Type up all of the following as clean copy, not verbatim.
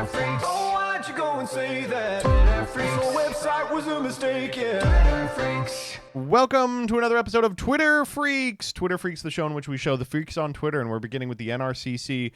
Freax. Oh, why'd you go and say that? Twitter Freax. The website was a mistake, yeah. Twitter Freax. Welcome to another episode of Twitter Freaks. Twitter Freaks, the show in which we show the freaks on Twitter, and we're beginning with the NRCC.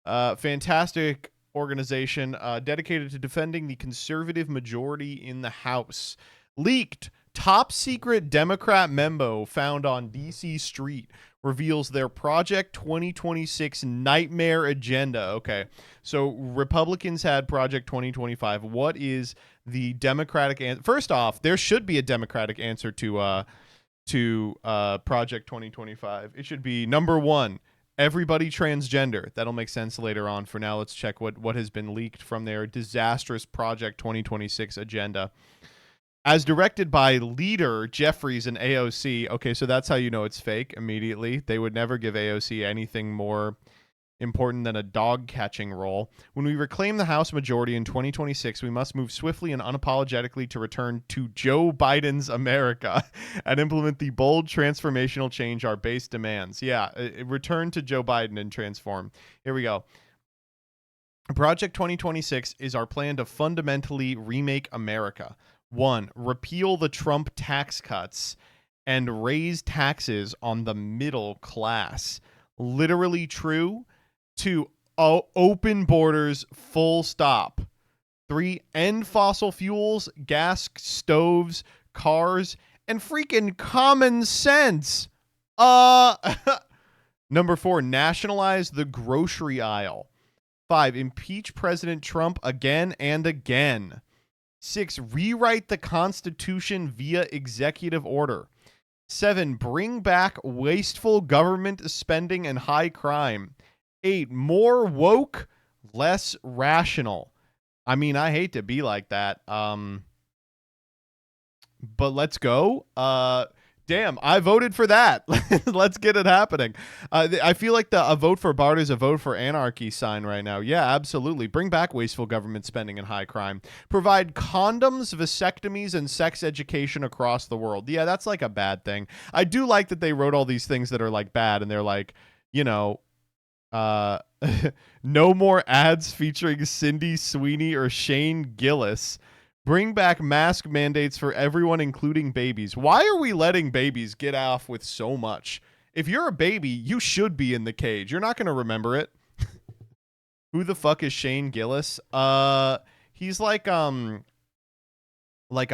Fantastic organization dedicated to defending the conservative majority in the House. Leaked top secret Democrat memo found on DC Street reveals their Project 2026 nightmare agenda. Okay, so Republicans had Project 2025. What is the Democratic answer? First off, there should be a Democratic answer to Project 2025. It should be number one, everybody transgender. That'll make sense later on. For now, let's check what has been leaked from their disastrous Project 2026 agenda. As directed by leader Jeffries and AOC. Okay, so that's how you know it's fake immediately. They would never give AOC anything more important than a dog catching role. When we reclaim the House majority in 2026, we must move swiftly and unapologetically to return to Joe Biden's America and implement the bold transformational change our base demands. Yeah, return to Joe Biden and transform. Here we go. Project 2026 is our plan to fundamentally remake America. 1. Repeal the Trump tax cuts and raise taxes on the middle class. Literally true. 2. Open borders, full stop. 3. End fossil fuels, gas stoves, cars, and freaking common sense. Number 4. Nationalize the grocery aisle. 5. Impeach President Trump again and again. 6. Rewrite the Constitution via executive order. 7. Bring back wasteful government spending and high crime. 8. More woke, less rational. I mean, I hate to be like that. But let's go. Damn, I voted for that. Let's get it happening. I feel like a vote for Bart is a vote for anarchy sign right now. Yeah, absolutely. Bring back wasteful government spending and high crime. Provide condoms, vasectomies, and sex education across the world. Yeah, that's like a bad thing. I do like that they wrote all these things that are like bad, and they're like, you know, no more ads featuring Cindy Sweeney or Shane Gillis. Bring back mask mandates for everyone, including babies. Why are we letting babies get off with so much? If you're a baby, you should be in the cage. You're not going to remember it. Who the fuck is Shane Gillis? He's like a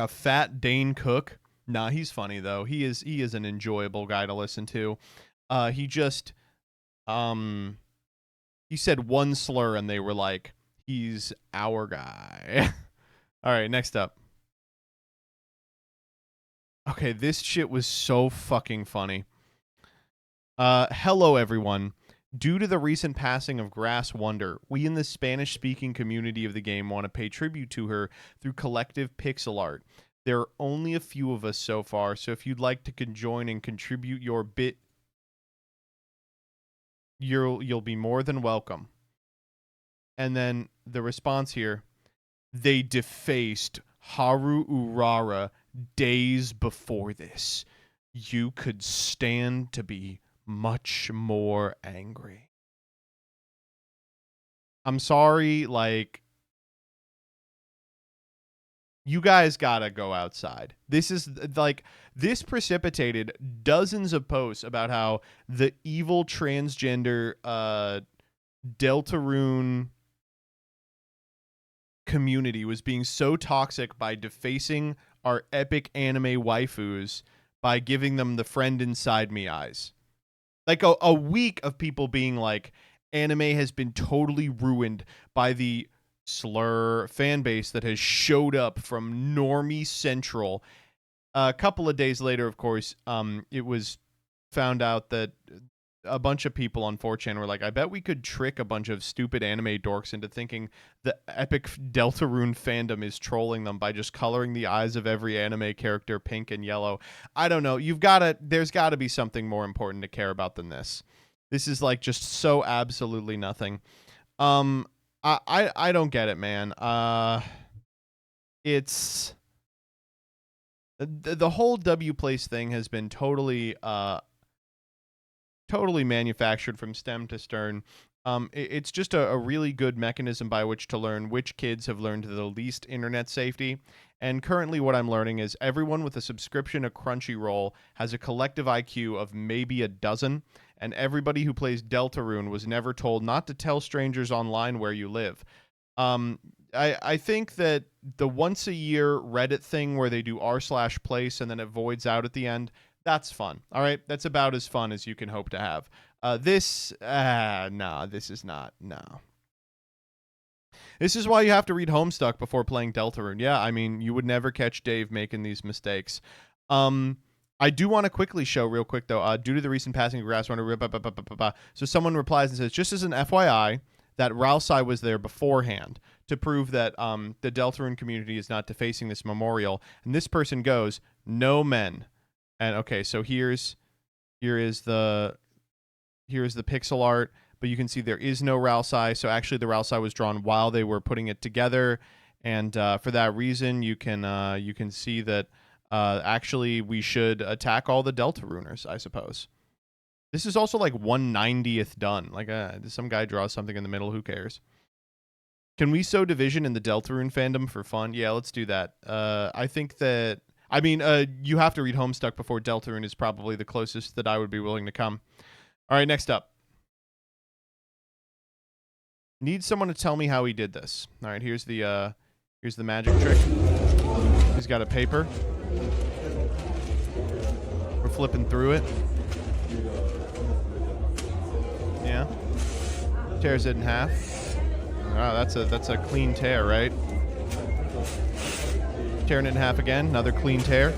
fat Dane Cook. Nah, he's funny though. He is an enjoyable guy to listen to. He just he said one slur and they were like, he's our guy. All right, next up. Okay, this shit was so fucking funny. Hello, everyone. Due to the recent passing of Grass Wonder, we in the Spanish-speaking community of the game want to pay tribute to her through collective pixel art. There are only a few of us so far, so if you'd like to join and contribute your bit, you'll be more than welcome. And then the response here. They defaced Haru Urara days before this. You could stand to be much more angry. I'm sorry, like, you guys gotta go outside. This is, like, this precipitated dozens of posts about how the evil transgender Deltarune community was being so toxic by defacing our epic anime waifus by giving them the friend inside me eyes. Like a week of people being like, anime has been totally ruined by the slur fan base that has showed up from Normie Central. A couple of days later, of course, it was found out that a bunch of people on 4chan were like, I bet we could trick a bunch of stupid anime dorks into thinking the epic Deltarune fandom is trolling them by just coloring the eyes of every anime character pink and yellow. I don't know. There's gotta be something more important to care about than this. This is like just so absolutely nothing. I don't get it, man. It's the whole W Place thing has been totally manufactured from stem to stern. It's just a really good mechanism by which to learn which kids have learned the least internet safety. And currently what I'm learning is everyone with a subscription to Crunchyroll has a collective IQ of maybe a dozen, and everybody who plays Deltarune was never told not to tell strangers online where you live. I think that the once a year Reddit thing where they do r/place and then it voids out at the end, that's fun. All right, that's about as fun as you can hope to have. This is not. No. This is why you have to read Homestuck before playing Deltarune. Yeah, I mean, you would never catch Dave making these mistakes. I do want to quickly show real quick, though, due to the recent passing of Grassrunner, so someone replies and says, just as an FYI, that Ralsei was there beforehand to prove that the Deltarune community is not defacing this memorial. And this person goes, no men. And okay, so here is the pixel art, but you can see there is no Ralsei. So actually the Ralsei was drawn while they were putting it together. And for that reason, you can see that actually we should attack all the Deltaruners, I suppose. This is also like 1/90th done. Like some guy draws something in the middle. Who cares? Can we sow division in the Deltarune fandom for fun? Yeah, let's do that. I think that... I mean, you have to read Homestuck before Deltarune is probably the closest that I would be willing to come. All right, next up. Need someone to tell me how he did this. All right, here's the magic trick. He's got a paper. We're flipping through it. Yeah. Tears it in half. Wow, that's a clean tear, right? Tearing it in half again, another clean tear.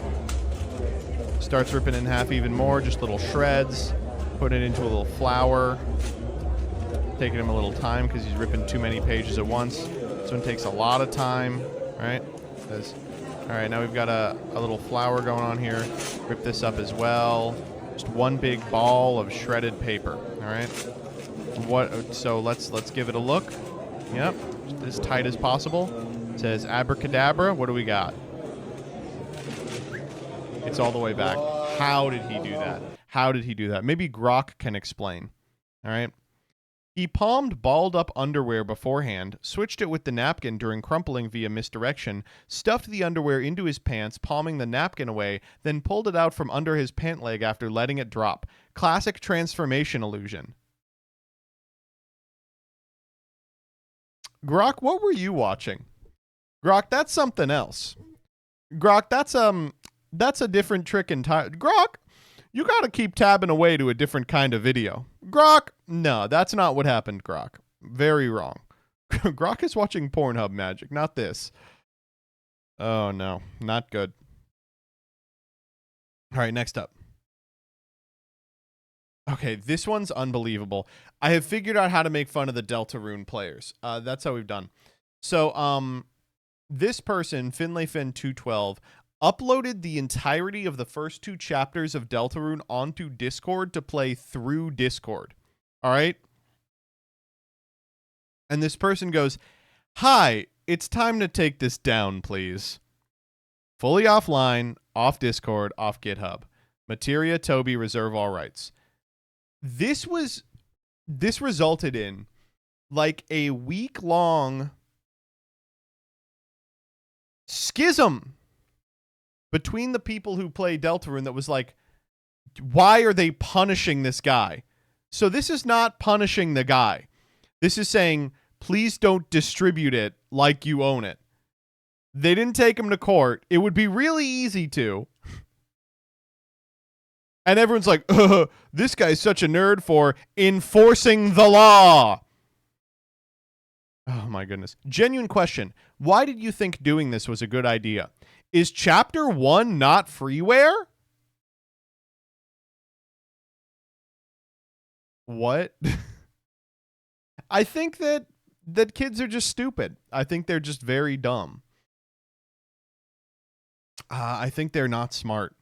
Starts ripping it in half even more, just little shreds. Putting it into a little flour. Taking him a little time because he's ripping too many pages at once. This one takes a lot of time, right? All right, now we've got a little flour going on here. Rip this up as well. Just one big ball of shredded paper, all right? So let's give it a look. Yep, just as tight as possible. It says abracadabra. What do we got? It's all the way back. How did he do that? How did he do that? Maybe Grok can explain. All right. He palmed balled up underwear beforehand, switched it with the napkin during crumpling via misdirection, stuffed the underwear into his pants, palming the napkin away, then pulled it out from under his pant leg after letting it drop. Classic transformation illusion. Grok, what were you watching? Grok, that's something else. Grok, that's a different trick entirely. Grok, you gotta keep tabbing away to a different kind of video. Grok, no, that's not what happened, Grok. Very wrong. Grok is watching Pornhub magic, not this. Oh, no, not good. All right, next up. Okay, this one's unbelievable. I have figured out how to make fun of the Deltarune players. That's how we've done. So, this person, FinlayFin212, uploaded the entirety of the first 2 chapters of Deltarune onto Discord to play through Discord. All right? And this person goes, "Hi, it's time to take this down, please. Fully offline, off Discord, off GitHub. Materia, Toby, reserve all rights." This resulted in like a week-long schism between the people who play Deltarune that was like, why are they punishing this guy? So this is not punishing the guy. This is saying, please don't distribute it like you own it. They didn't take him to court. It would be really easy to. And everyone's like, this guy's such a nerd for enforcing the law. Oh, my goodness. Genuine question. Why did you think doing this was a good idea? Is Chapter 1 not freeware? What? I think that kids are just stupid. I think they're just very dumb. I think they're not smart.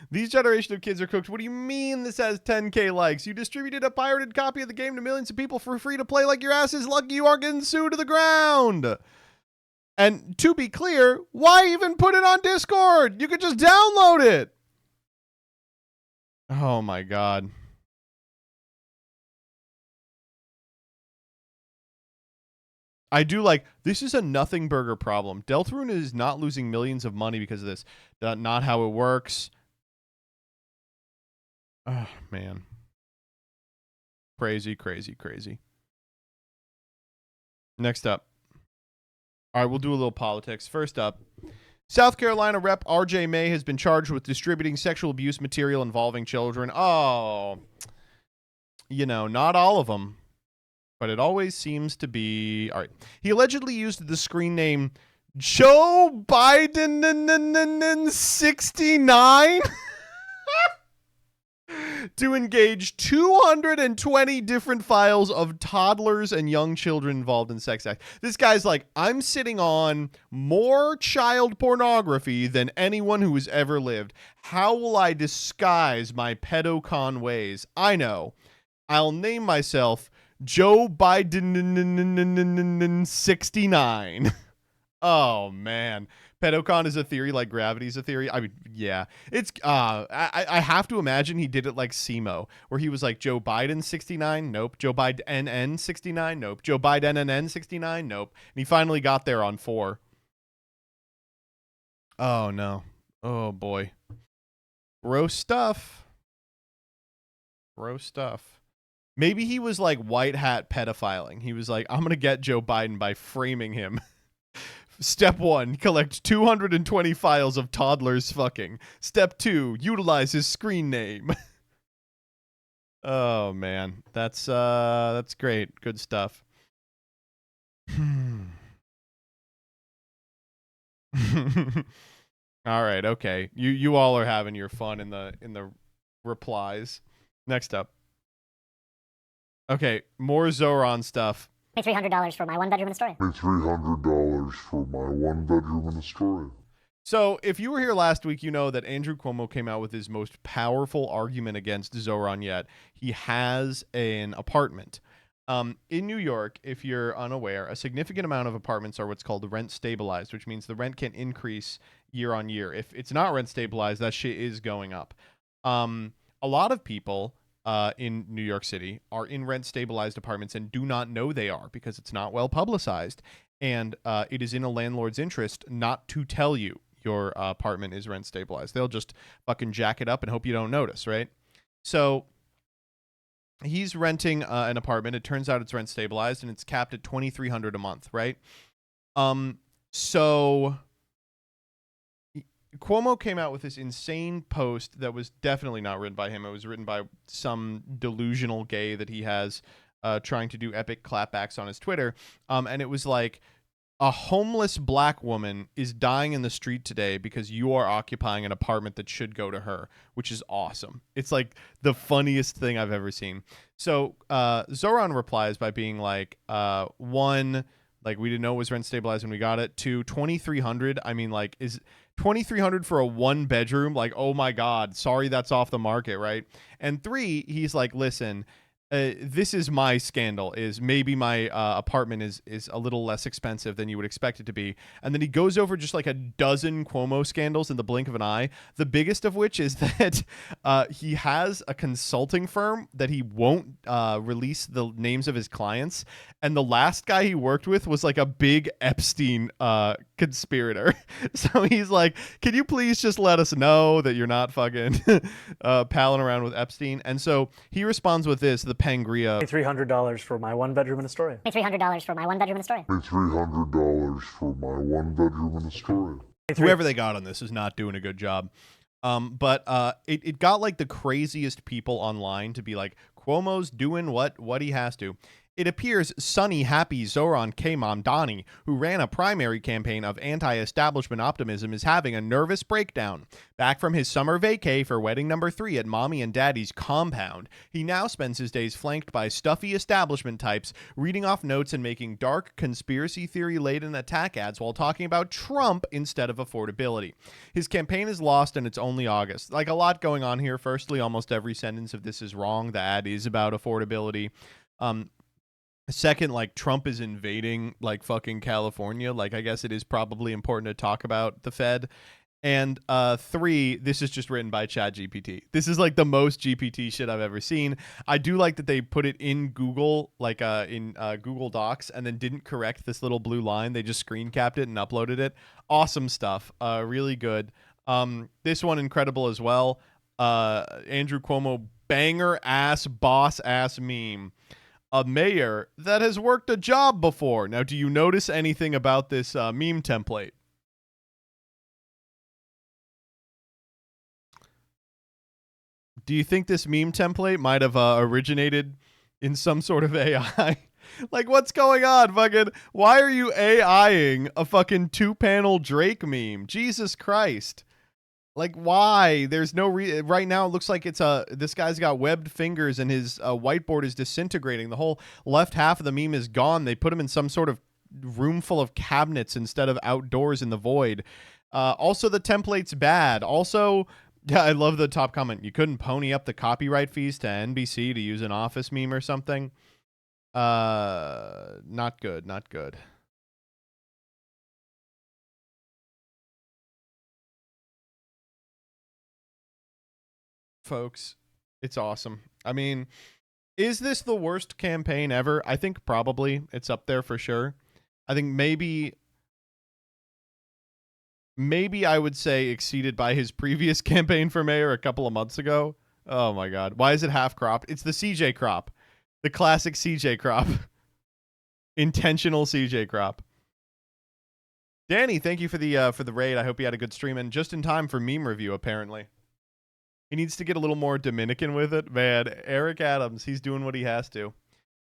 These generation of kids are cooked. What do you mean this has 10K likes? You distributed a pirated copy of the game to millions of people for free to play like your ass is lucky you aren't getting sued to the ground. And to be clear, why even put it on Discord? You could just download it. Oh my God. I do like, this is a nothing burger problem. Deltarune is not losing millions of money because of this. Not how it works. Oh, man. Crazy, crazy, crazy. Next up. All right, we'll do a little politics. First up, South Carolina Rep. R.J. May has been charged with distributing sexual abuse material involving children. Oh, you know, not all of them, but it always seems to be. All right. He allegedly used the screen name Joe Biden 69 to engage 220 different files of toddlers and young children involved in sex acts. This guy's like, I'm sitting on more child pornography than anyone who has ever lived. How will I disguise my pedocon ways? I know. I'll name myself Joe Biden 69. Oh, man. Pedocon is a theory like gravity is a theory. I mean, yeah. It's I have to imagine he did it like SEMO, where he was like Joe Biden 69, nope. Joe Biden NN 69, nope. Joe Biden NN 69, nope. And he finally got there on 4. Oh, no. Oh, boy. Gross stuff. Gross stuff. Maybe he was like white hat pedophiling. He was like, I'm going to get Joe Biden by framing him. Step 1, collect 220 files of toddlers fucking. Step 2, utilize his screen name. Oh man, that's great. Good stuff. All right, okay. You all are having your fun in the replies. Next up. Okay, more Zoran stuff. Pay $300 for my 1-bedroom in Astoria. Pay $300 for my 1-bedroom in Astoria. So, if you were here last week, you know that Andrew Cuomo came out with his most powerful argument against Zoran yet. He has an apartment. In New York, if you're unaware, a significant amount of apartments are what's called rent stabilized, which means the rent can increase year on year. If it's not rent stabilized, that shit is going up. A lot of people in New York City are in rent stabilized apartments and do not know they are because it's not well publicized. And it is in a landlord's interest not to tell you your apartment is rent stabilized. They'll just fucking jack it up and hope you don't notice, right? So he's renting an apartment. It turns out it's rent stabilized and it's capped at $2,300 a month, right? So Cuomo came out with this insane post that was definitely not written by him. It was written by some delusional gay that he has trying to do epic clapbacks on his Twitter. And it was like, a homeless black woman is dying in the street today because you are occupying an apartment that should go to her, which is awesome. It's like the funniest thing I've ever seen. So Zoran replies by being like, 1, like we didn't know it was rent stabilized when we got it. 2, $2,300. I mean, like, is $2,300 for a 1-bedroom? Like, oh my God, sorry, that's off the market, right? And 3, he's like, listen, this is my scandal, is maybe my apartment is a little less expensive than you would expect it to be. And then he goes over just like a dozen Cuomo scandals in the blink of an eye. The biggest of which is that he has a consulting firm that he won't release the names of his clients. And the last guy he worked with was like a big Epstein conspirator. So he's like, can you please just let us know that you're not fucking palling around with Epstein? And so he responds with this, the Pangria. Pay $300 for my 1-bedroom in Astoria. Pay $300 for my 1-bedroom in Astoria. Pay $300 for my 1-bedroom in Astoria. Whoever they got on this is not doing a good job. But it got like the craziest people online to be like, Cuomo's doing what he has to. It appears sunny, happy Zoran K-Mamdani, who ran a primary campaign of anti-establishment optimism, is having a nervous breakdown. Back from his summer vacay for wedding number 3 at Mommy and Daddy's compound, he now spends his days flanked by stuffy establishment types, reading off notes and making dark, conspiracy theory-laden attack ads while talking about Trump instead of affordability. His campaign is lost and it's only August. Like, a lot going on here. Firstly, almost every sentence of this is wrong. The ad is about affordability. Second, like, Trump is invading like fucking California. Like, I guess it is probably important to talk about the Fed. And 3, this is just written by ChatGPT. This is like the most GPT shit I've ever seen. I do like that they put it in Google, like in Google Docs, and then didn't correct this little blue line. They just screen capped it and uploaded it. Awesome stuff. Really good. This one incredible as well. Andrew Cuomo banger ass boss ass meme. A mayor that has worked a job before. Now, do you notice anything about this meme template? Do you think this meme template might have originated in some sort of AI? Like, what's going on? Fucking, why are you AIing a fucking 2-panel Drake meme? Jesus Christ. Like, why? There's no right now it looks like it's this guy's got webbed fingers and his whiteboard is disintegrating. The whole left half of the meme is gone. They put him in some sort of room full of cabinets instead of outdoors in the void. Also, the template's bad. Also, yeah, I love the top comment. You couldn't pony up the copyright fees to NBC to use an Office meme or something. Not good. Not good. Folks, it's awesome. I mean, is this the worst campaign ever? I think probably it's up there for sure. I think maybe I would say exceeded by his previous campaign for mayor a couple of months ago. Oh my God. Why is it half cropped? It's the CJ crop. The classic CJ crop. Intentional CJ crop. Danny, thank you for the raid. I hope you had a good stream and just in time for meme review, apparently. He needs to get a little more Dominican with it. Man, Eric Adams, he's doing what he has to.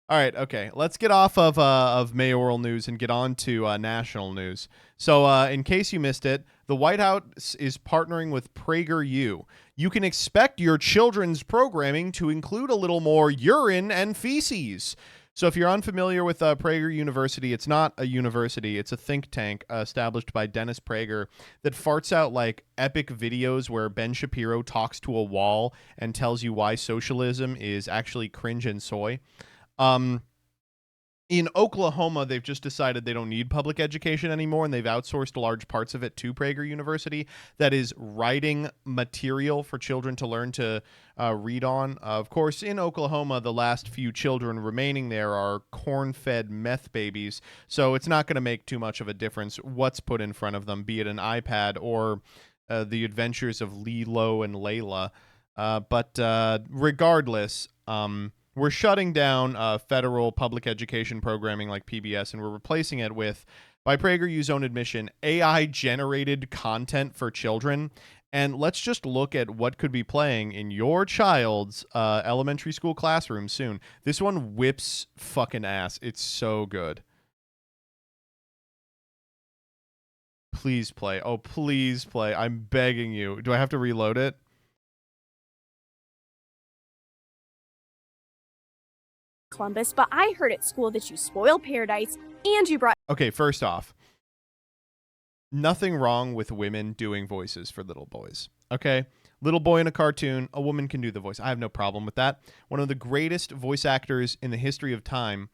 All right, okay. Let's get off of mayoral news and get on to national news. So in case you missed it, the White House is partnering with PragerU. You can expect your children's programming to include a little more urine and feces. So if you're unfamiliar with Prager University, it's not a university. It's a think tank established by Dennis Prager that farts out like epic videos where Ben Shapiro talks to a wall and tells you why socialism is actually cringe and soy. In Oklahoma, they've just decided they don't need public education anymore, and they've outsourced large parts of it to Prager University. That is writing material for children to learn to read on. Of course, in Oklahoma, the last few children remaining there are corn-fed meth babies, so it's not going to make too much of a difference what's put in front of them, be it an iPad or the adventures of Lilo and Layla. But regardless, we're shutting down federal public education programming like PBS, and we're replacing it with, by PragerU's own admission, AI-generated content for children. And let's just look at what could be playing in your child's elementary school classroom soon. This one whips fucking ass. It's so good. Please play. Oh, please play. I'm begging you. Do I have to reload it? Columbus, but I heard at school that you spoil paradise and you brought... Okay, first off, nothing wrong with women doing voices for little boys. Okay? Little boy in a cartoon, a woman can do the voice. I have no problem with that. One of the greatest voice actors in the history of time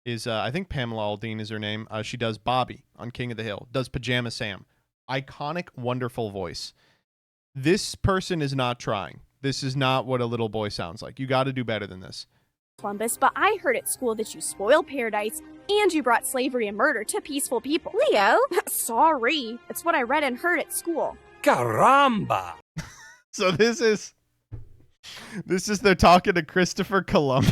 is, I think Pamela Alden is her name. She does Bobby on King of the Hill, does Pajama Sam. Iconic, wonderful voice. This person is not trying. This is not what a little boy sounds like. You got to do better than this. Columbus, but I heard at school that you spoil paradise and you brought slavery and murder to peaceful people. Leo? Sorry. It's what I read and heard at school. Caramba! So this is they're talking to Christopher Columbus.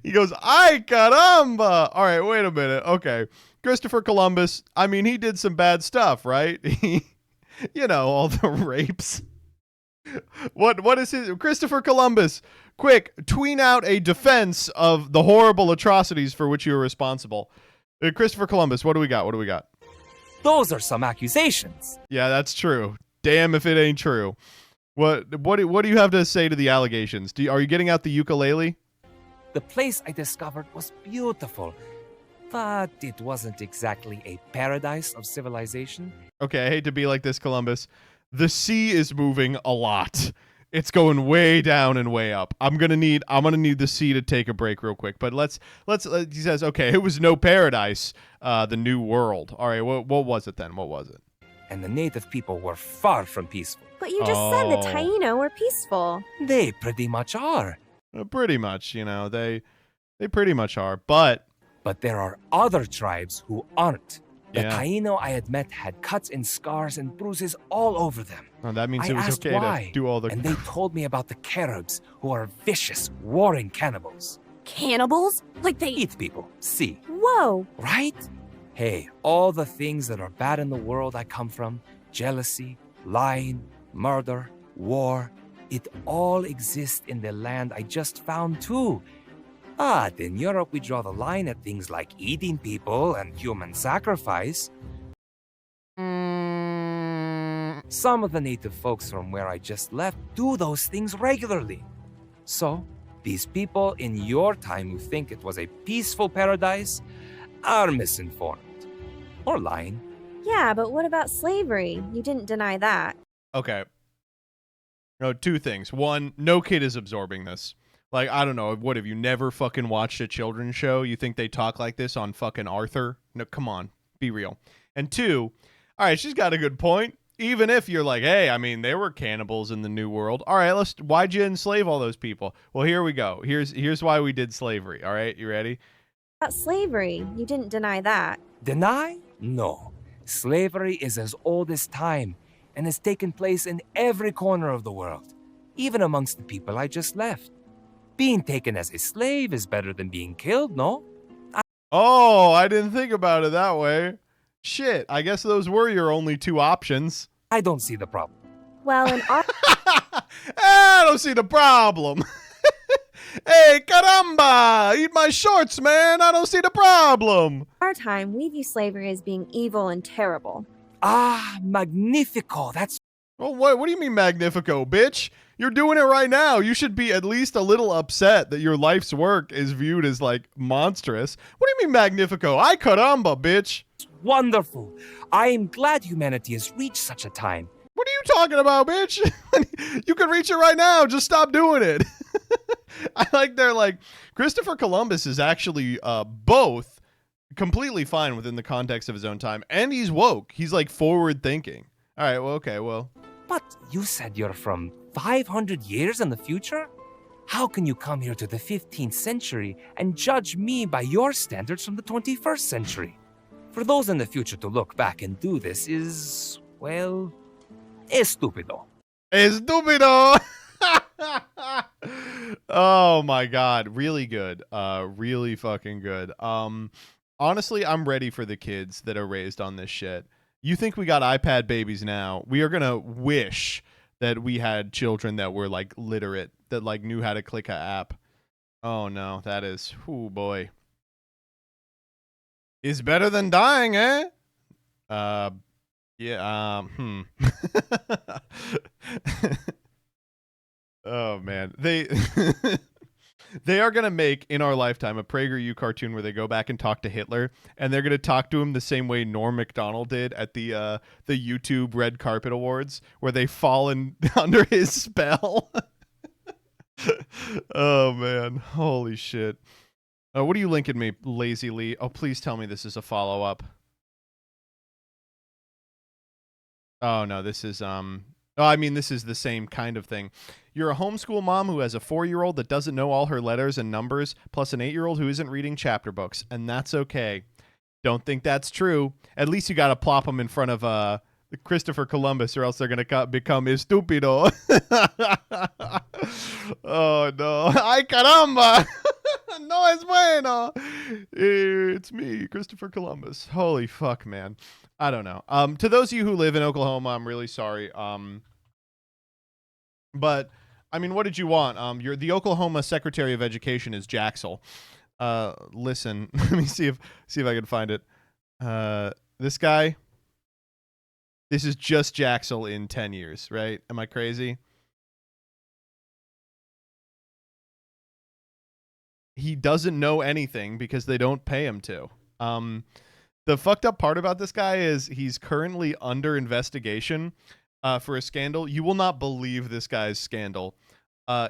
He goes, ay caramba! All right, wait a minute. Okay. Christopher Columbus, I mean, he did some bad stuff, right? You know, all the rapes. What is his... Christopher Columbus, quick, tween out a defense of the horrible atrocities for which you were responsible. Christopher Columbus, what do we got? Those are some accusations. Yeah, that's true. Damn if it ain't true. What do you have to say to the allegations? Are you getting out the ukulele? The place I discovered was beautiful, but it wasn't exactly a paradise of civilization. Okay, I hate to be like this, Columbus. The sea is moving a lot. It's going way down and way up. I'm gonna need the sea to take a break real quick. But let's he says, okay, it was no paradise, the new world. All right, what was it then? What was it? and the native people were far from peaceful. But you just said the Oh. Taino were peaceful. They pretty much are. Pretty much, you know, they pretty much are. But But there are other tribes who aren't. The Yeah. Taino I had met had cuts and scars and bruises all over them. that means I it was asked okay why, to do all the. and they told me about the Caribs, who are vicious, warring cannibals. Cannibals? Like they. Eat people, see, Whoa! right? Hey, all the things that are bad in the world I come from, jealousy, lying, murder, war, it all exists in the land I just found too. But in Europe, we draw the line at things like eating people and human sacrifice. Some of the native folks from where I just left do those things regularly. So, these people in your time who think it was a peaceful paradise are misinformed. Or lying. Yeah, but what about slavery? You didn't deny that. Okay. No, two things. One, no kid is absorbing this. Like, I don't know. What, have you never fucking watched a children's show? You think they talk like this on fucking Arthur? No, come on. Be real. And two, all right, she's got a good point. Even if you're like, hey, I mean, there were cannibals in the New World. All right, why'd you enslave all those people? Well, here we go. Here's why we did slavery. All right, you ready? About slavery, you didn't deny that. Deny? No. Slavery is as old as time and has taken place in every corner of the world, even amongst the people I just left. Being taken as a slave is better than being killed, no? Oh, I didn't think about it that way. Shit, I guess those were your only two options. I don't see the problem. Well, in our I don't see the problem. Hey, caramba! Eat my shorts, man! I don't see the problem! time, we view slavery as being evil and terrible. Ah, magnifico. That's Well, what do you mean magnifico, bitch? You're doing it right now. You should be at least a little upset that your life's work is viewed as, like, monstrous. What do you mean magnifico? Ay, caramba, bitch! wonderful. I am glad humanity has reached such a time. What are you talking about, bitch? You can reach it right now. Just stop doing it. I like they're like, Christopher Columbus is actually both completely fine within the context of his own time, and he's woke. He's like forward thinking. All right, well, okay, well. But you said you're from 500 years in the future? How can you come here to the 15th century and judge me by your standards from the 21st century? For those in the future to look back and do this is, well, estúpido. Estúpido! Oh my god, really good. Really fucking good. Honestly, I'm ready for the kids that are raised on this shit. You think we got iPad babies now? We are gonna wish that we had children that were like literate, that like knew how to click a app. Oh no, that is, oh boy. Is better than dying, eh? Yeah, Oh man, they are gonna make in our lifetime a PragerU cartoon where they go back and talk to Hitler, and they're gonna talk to him the same way Norm Macdonald did at the YouTube Red Carpet Awards, where they fall under his spell. Oh man, holy shit! What are you linking me, lazily? Oh, please tell me this is a follow up. Oh no, this is Oh, I mean, this is the same kind of thing. You're a homeschool mom who has a 4-year-old that doesn't know all her letters and numbers, plus an 8-year-old who isn't reading chapter books, and that's okay. Don't think that's true. At least you gotta plop them in front of Christopher Columbus, or else they're gonna become estúpido. Oh no! Ay caramba! No es bueno. It's me, Christopher Columbus. Holy fuck, man. I don't know. To those of you who live in Oklahoma, I'm really sorry. But I mean, what did you want? You're the Oklahoma Secretary of Education is Jaxel. Listen, let me see if I can find it. This guy. This is just Jaxel in 10 years, right? Am I crazy? He doesn't know anything because they don't pay him to. The fucked up part about this guy is he's currently under investigation for a scandal. You will not believe this guy's scandal.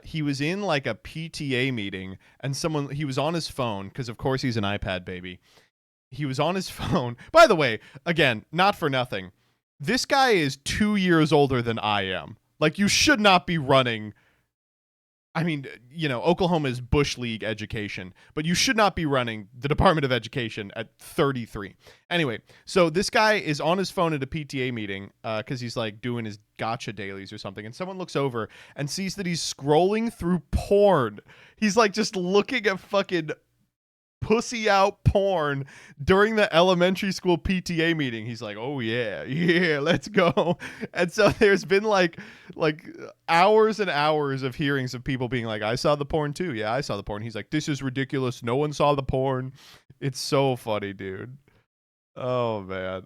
He was in like a PTA meeting and he was on his phone because of course he's an iPad baby. He was on his phone. By the way, again, not for nothing. this guy is 2 years older than I am. Like, you should not be running. I mean, you know, Oklahoma is Bush League education, but you should not be running the Department of Education at 33. Anyway, so this guy is on his phone at a PTA meeting because he's like doing his gotcha dailies or something. And someone looks over and sees that he's scrolling through porn. He's like just looking at fucking pussy out porn during the elementary school PTA meeting. He's like, oh yeah, let's go. And so there's been like hours and hours of hearings of people being like, I saw the porn too. Yeah, I saw the porn. He's like, this is ridiculous. No one saw the porn. It's so funny, dude. Oh man.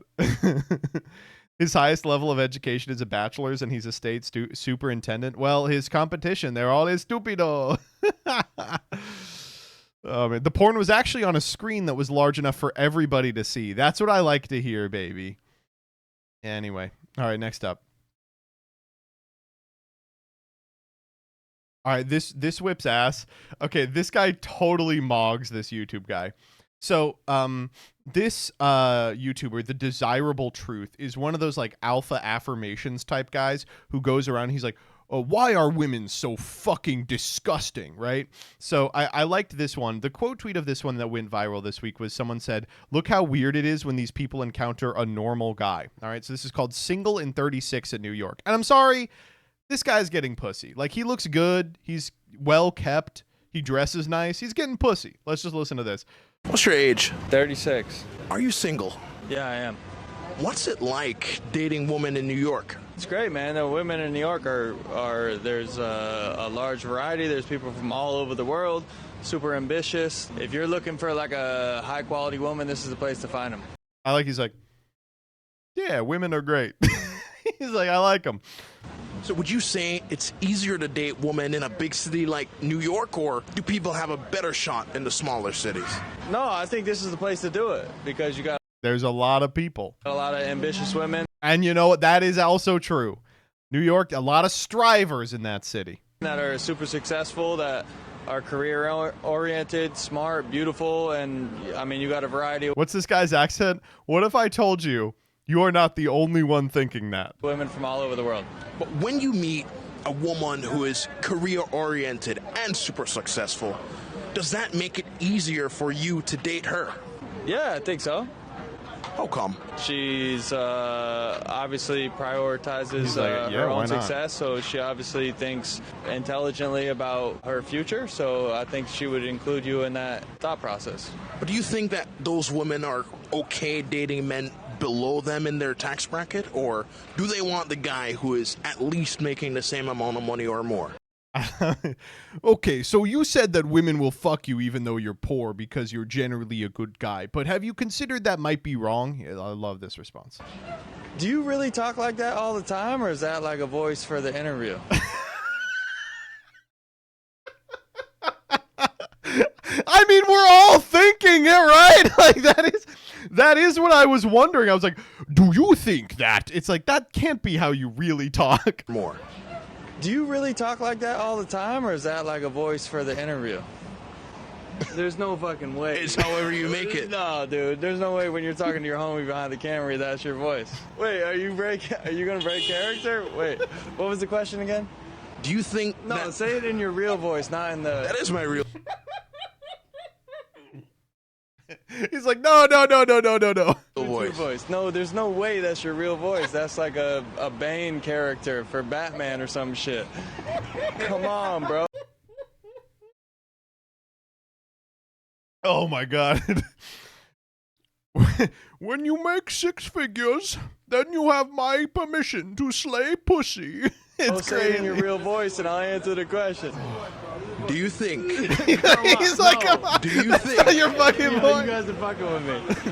His highest level of education is a bachelor's and he's a state superintendent. Well, his competition, they're all stupido. Oh man, the porn was actually on a screen that was large enough for everybody to see. That's what I like to hear, baby. Anyway, all right, next up. All right, this whips ass. Okay, this guy totally mogs this YouTube guy. So, this YouTuber, The Desirable Truth, is one of those like alpha affirmations type guys who goes around. He's like, oh, why are women so fucking disgusting, right? So I liked this one. The quote tweet of this one that went viral this week was someone said, look how weird it is when these people encounter a normal guy. All right, so this is called Single in 36 in New York. And I'm sorry, this guy's getting pussy. Like, he looks good. He's well kept. He dresses nice. He's getting pussy. Let's just listen to this. What's your age? 36. Are you single? Yeah, I am. What's it like dating women in New York? It's great, man. The women in New York are there's a large variety. There's people from all over the world, super ambitious. If you're looking for like a high quality woman, this is the place to find them. He's like, yeah, women are great. He's like, I like them. So would you say it's easier to date women in a big city like New York, or do people have a better shot in the smaller cities? No, I think this is the place to do it because you got there's a lot of people. A lot of ambitious women. And you know what? That is also true. New York, a lot of strivers in that city. That are super successful, that are career-oriented, smart, beautiful, and, I mean, you got a variety of What's this guy's accent? What if I told you you are not the only one thinking that? Women from all over the world. But when you meet a woman who is career-oriented and super successful, does that make it easier for you to date her? Yeah, I think so. How come? She's obviously prioritizes her own success, so she obviously thinks intelligently about her future, so I think she would include you in that thought process. But do you think that those women are okay dating men below them in their tax bracket, or do they want the guy who is at least making the same amount of money or more? Okay, so you said that women will fuck you even though you're poor because you're generally a good guy, but have you considered that might be wrong? Yeah, I love this response. Do you really talk like that all the time, or is that like a voice for the interview? I mean, we're all thinking it, right? Like, that is what I was wondering. I was like, do you think that? It's like, that can't be how you really talk. More. Do you really talk like that all the time, or is that like a voice for the interview? There's no fucking way. It's however you make it. No, dude. There's no way when you're talking to your homie behind the camera that's your voice. Wait, are you gonna break character? Wait, what was the question again? Do you think No, say it in your real voice, not in the... That is my real... He's like, no. Voice. No, there's no way that's your real voice. That's like a Bane character for Batman or some shit. Come on, bro. Oh my god. When you make 6 figures, then you have my permission to slay pussy. It's say it in your real voice and I'll answer the question. Do you think? He's like, come on. Do you think? Your fucking voice. You guys are fucking with me.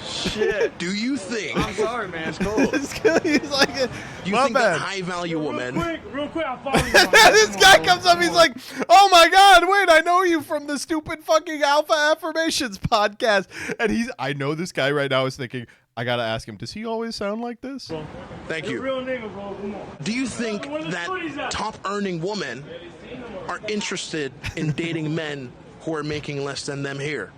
Shit. Do you think? I'm sorry, man. It's cool. He's like, you think that high-value woman? Real quick, I'll follow you. This guy comes up, he's like, oh my god, wait, I know you from the stupid fucking Alpha Affirmations podcast. And I know this guy right now is thinking, I gotta ask him, does he always sound like this? Thank you. Real nigga, bro. Come on. Do you think that top-earning women are interested in dating men who are making less than them here?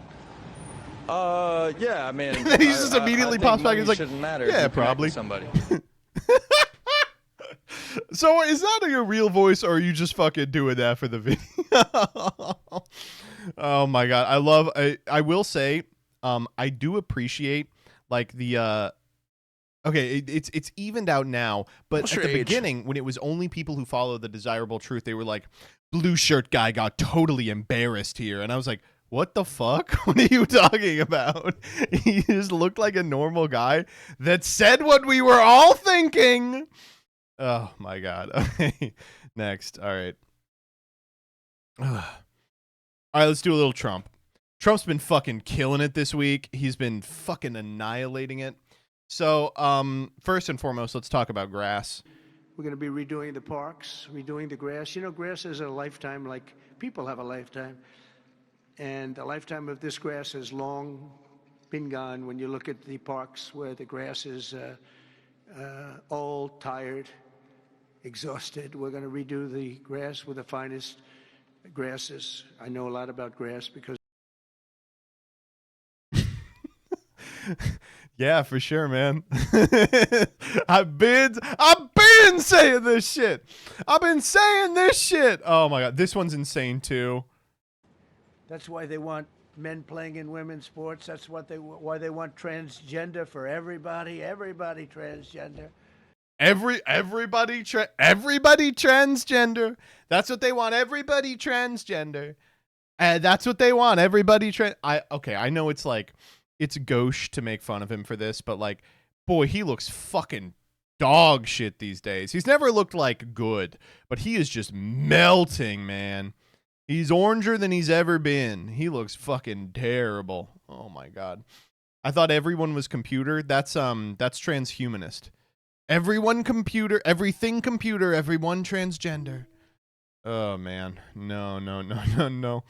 Yeah, I mean, He just immediately pops back and he's like, shouldn't matter yeah, if you connect probably. with somebody. So is that your real voice, or are you just fucking doing that for the video? Oh my god, I will say, I do appreciate like the okay, it's evened out now, but What's at your the age? beginning, when it was only people who follow the desirable truth, they were like, blue shirt guy got totally embarrassed here, and I was like, what the fuck? What are you talking about? He just looked like a normal guy that said what we were all thinking. Oh my god. Okay. Next. All right. All right, let's do a little Trump. Trump's been fucking killing it this week. He's been fucking annihilating it. So, first and foremost, let's talk about grass. We're going to be redoing the parks, redoing the grass. You know, grass is a lifetime, like people have a lifetime. And the lifetime of this grass has long been gone when you look at the parks where the grass is old, tired, exhausted. We're going to redo the grass with the finest grasses. I know a lot about grass because Yeah, for sure, man. I've been saying this shit. I've been saying this shit. Oh my god, this one's insane too. that's why they want men playing in women's sports. That's why they want transgender for everybody. Everybody transgender. Everybody transgender. That's what they want. Everybody transgender. That's what they want. Everybody I know it's like it's gauche to make fun of him for this, but like, boy, he looks fucking dog shit these days. He's never looked like good, but he is just melting, man. He's oranger than he's ever been. He looks fucking terrible. Oh my god. I thought everyone was computer. That's transhumanist. Everyone computer, everything computer, everyone transgender. Oh man. No.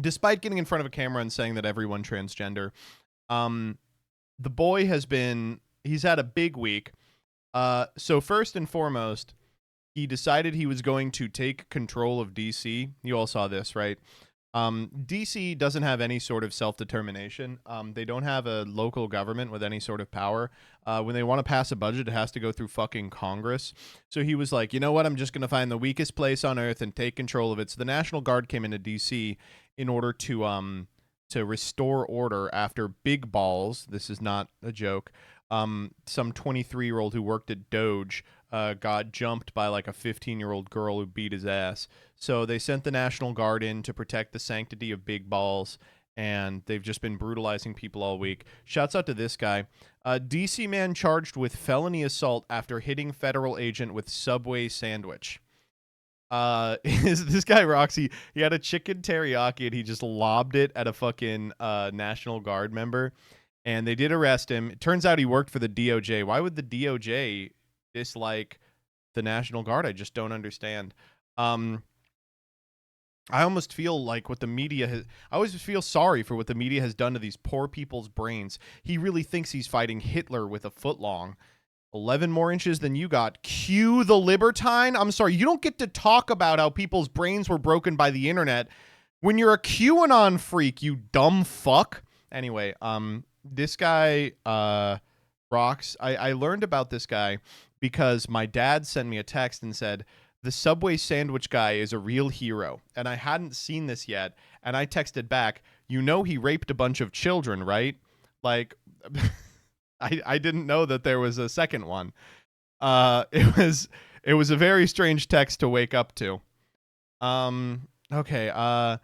Despite getting in front of a camera and saying that everyone transgender, the boy he's had a big week. So first and foremost, he decided he was going to take control of DC. You all saw this, right? DC doesn't have any sort of self-determination. They don't have a local government with any sort of power. When they want to pass a budget, it has to go through fucking Congress. So he was like, you know what? I'm just going to find the weakest place on earth and take control of it. So the National Guard came into DC in order to restore order after Big Balls. This is not a joke. Some 23-year-old who worked at Doge got jumped by like a 15-year-old girl who beat his ass. So they sent the National Guard in to protect the sanctity of Big Balls, and they've just been brutalizing people all week. Shouts out to this guy. DC man charged with felony assault after hitting federal agent with Subway sandwich. This guy Roxy, he had a chicken teriyaki and he just lobbed it at a fucking National Guard member, and they did arrest him. It turns out he worked for the DOJ. Why would the DOJ dislike the National Guard? I just don't understand. I almost feel like what the media has... I always feel sorry for what the media has done to these poor people's brains. He really thinks he's fighting Hitler with a foot long. 11 more inches than you got. Cue the libertine? I'm sorry, you don't get to talk about how people's brains were broken by the internet when you're a QAnon freak, you dumb fuck. Anyway, this guy rocks. I learned about this guy because my dad sent me a text and said, the Subway sandwich guy is a real hero. And I hadn't seen this yet. And I texted back, you know he raped a bunch of children, right? Like... I didn't know that there was a second one. It was a very strange text to wake up to. Okay.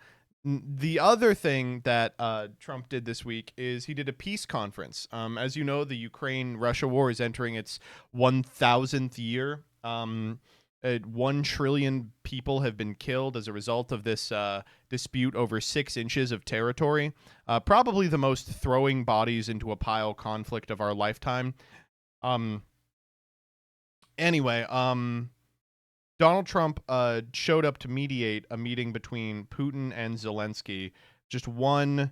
The other thing that Trump did this week is he did a peace conference. As you know, the Ukraine-Russia war is entering its 1,000th year. 1 trillion people have been killed as a result of this dispute over 6 inches of territory. Probably the most throwing bodies into a pile conflict of our lifetime. Anyway, Donald Trump showed up to mediate a meeting between Putin and Zelensky. Just one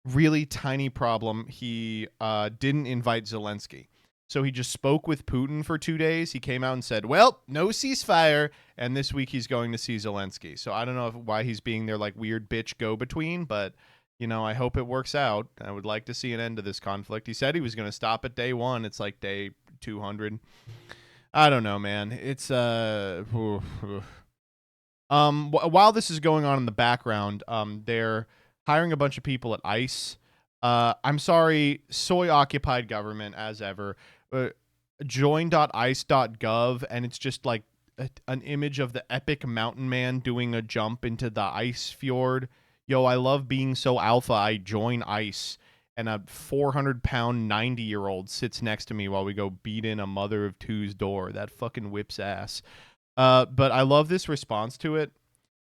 really tiny problem. He didn't invite Zelensky. So he just spoke with Putin for 2 days. He came out and said, well, no ceasefire. And this week he's going to see Zelensky. So I don't know why he's being their like weird bitch go-between, but you know, I hope it works out. I would like to see an end to this conflict. He said he was going to stop at day 1. It's like day 200. I don't know, man. It's while this is going on in the background, they're hiring a bunch of people at ICE. I'm sorry, soy occupied government as ever. Join.ice.gov, and it's just like an image of the epic mountain man doing a jump into the ice fjord. Yo, I love being so alpha. I join ICE, and a 400-pound 90-year-old sits next to me while we go beat in a mother of two's door. That fucking whips ass. But I love this response to it.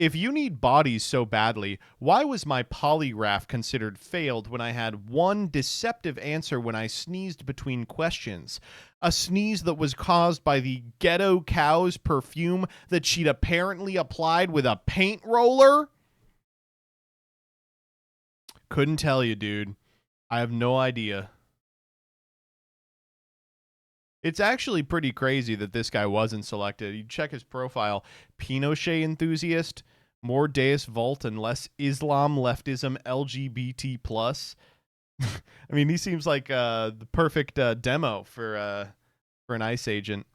If you need bodies so badly, why was my polygraph considered failed when I had one deceptive answer when I sneezed between questions? A sneeze that was caused by the ghetto cow's perfume that she'd apparently applied with a paint roller? Couldn't tell you, dude. I have no idea. It's actually pretty crazy that this guy wasn't selected. You check his profile. Pinochet enthusiast, more Deus Vult and less Islam, leftism, LGBT+. I mean, he seems like the perfect demo for an ICE agent.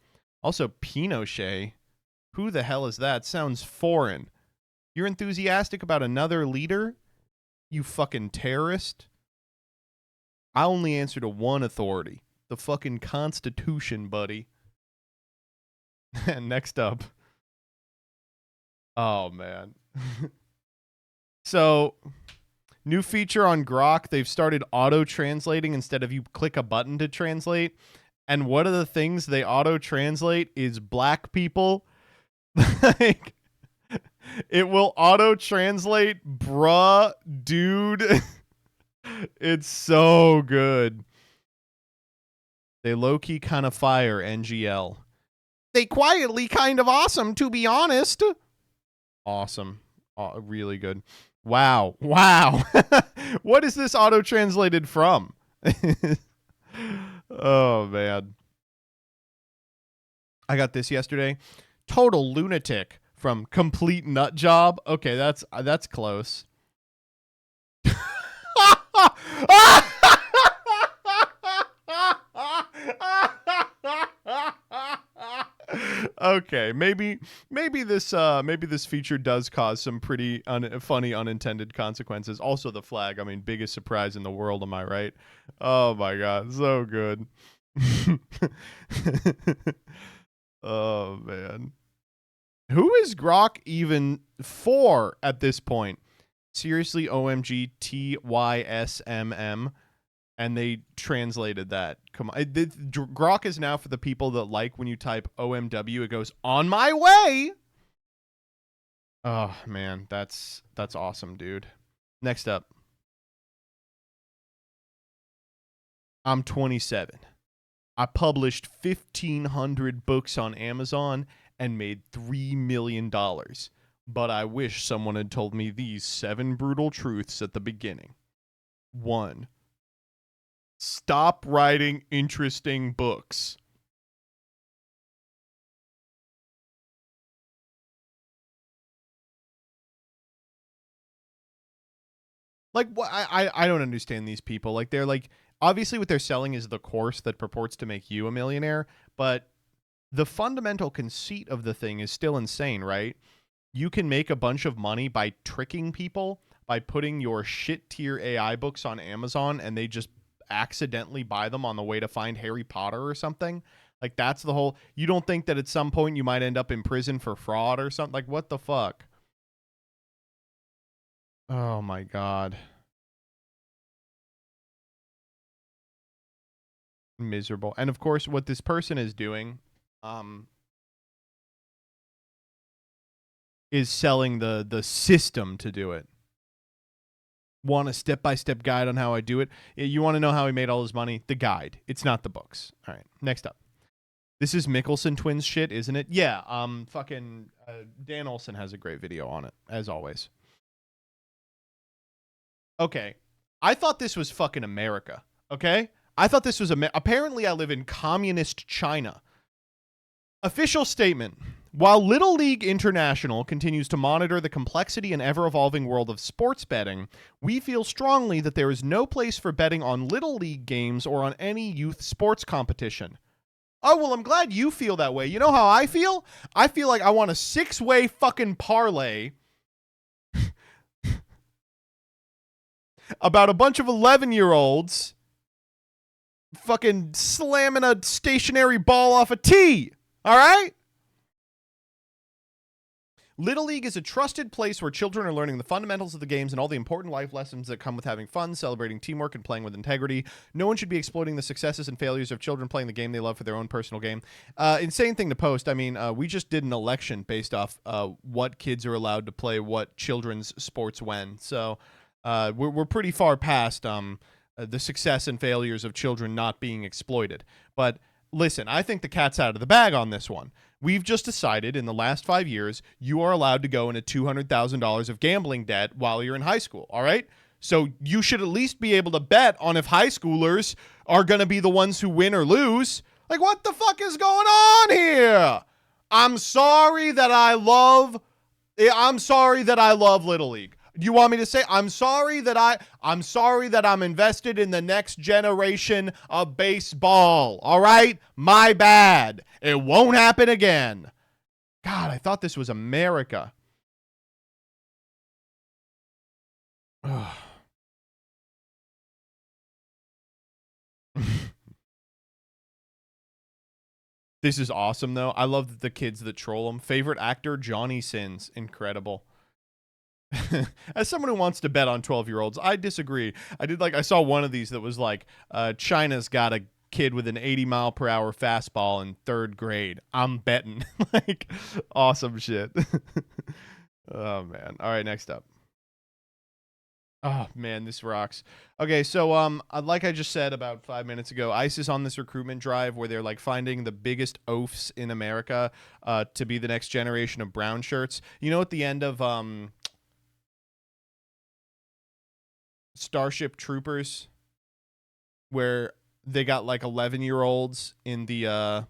Also, Pinochet. Who the hell is that? Sounds foreign. You're enthusiastic about another leader? You fucking terrorist? I only answer to one authority. The fucking Constitution, buddy. And next up. Oh, man. So, new feature on Grok. They've started auto-translating instead of you click a button to translate. And one of the things they auto-translate is black people. Like, it will auto-translate bruh, dude. It's so good. They low-key kind of fire NGL. They quietly kind of awesome, to be honest. Awesome. Really good. Wow. Wow. What is this auto-translated from? Oh, man. I got this yesterday. Total lunatic from Complete Nut Job. Okay, that's close. Okay, maybe this feature does cause some pretty funny unintended consequences. Also, the flag. I mean, biggest surprise in the world. Am I right? Oh my god, so good. Oh man, who is Grok even for at this point? Seriously, OMG TYSMM. And they translated that. Come on. Grok is now for the people that like when you type OMW, it goes, on my way. Oh, man. That's awesome, dude. Next up. I'm 27. I published 1,500 books on Amazon and made $3 million. But I wish someone had told me these 7 brutal truths at the beginning. 1. Stop writing interesting books. Like, what? I don't understand these people. Like, they're like, obviously what they're selling is the course that purports to make you a millionaire, but the fundamental conceit of the thing is still insane, right? You can make a bunch of money by tricking people, by putting your shit tier AI books on Amazon, and they just accidentally buy them on the way to find Harry Potter or something. Like, that's the whole... You don't think that at some point you might end up in prison for fraud or something? Like, what the fuck? Oh my god. Miserable. And of course, what this person is doing is selling the system to do it. Want a step-by-step guide on how I do it? You want to know how he made all his money? The guide. It's not the books. All right, next up. This is Mickelson twins shit, isn't it? Yeah, Dan Olsen has a great video on it, as always. Okay, I thought this was fucking America, okay? I thought this was apparently I live in communist China. Official statement. While Little League International continues to monitor the complexity and ever-evolving world of sports betting, we feel strongly that there is no place for betting on Little League games or on any youth sports competition. Oh, well, I'm glad you feel that way. You know how I feel? I feel like I want a 6-way fucking parlay about a bunch of 11-year-olds fucking slamming a stationary ball off a tee. All right? Little League is a trusted place where children are learning the fundamentals of the games and all the important life lessons that come with having fun, celebrating teamwork, and playing with integrity. No one should be exploiting the successes and failures of children playing the game they love for their own personal gain. Insane thing to post. I mean, we just did an election based off what kids are allowed to play what children's sports when. So we're pretty far past the success and failures of children not being exploited. But listen, I think the cat's out of the bag on this one. We've just decided in the last 5 years, you are allowed to go into $200,000 of gambling debt while you're in high school, all right? So you should at least be able to bet on if high schoolers are going to be the ones who win or lose. Like, what the fuck is going on here? I'm sorry that I love Little League. Do you want me to say I'm sorry that I'm invested in the next generation of baseball? All right? My bad. It won't happen again. God, I thought this was America. This is awesome, though. I love the kids that troll them. Favorite actor, Johnny Sins. Incredible. As someone who wants to bet on 12-year-olds, I disagree. I saw one of these that was like, China's got a kid with an 80-mile-per-hour fastball in 3rd grade. I'm betting. Like, awesome shit. Oh, man. All right, next up. Oh, man, this rocks. Okay, so like I just said about 5 minutes ago, ICE is on this recruitment drive where they're like finding the biggest oafs in America to be the next generation of brown shirts. You know, at the end of Starship Troopers, where they got like 11-year-olds in the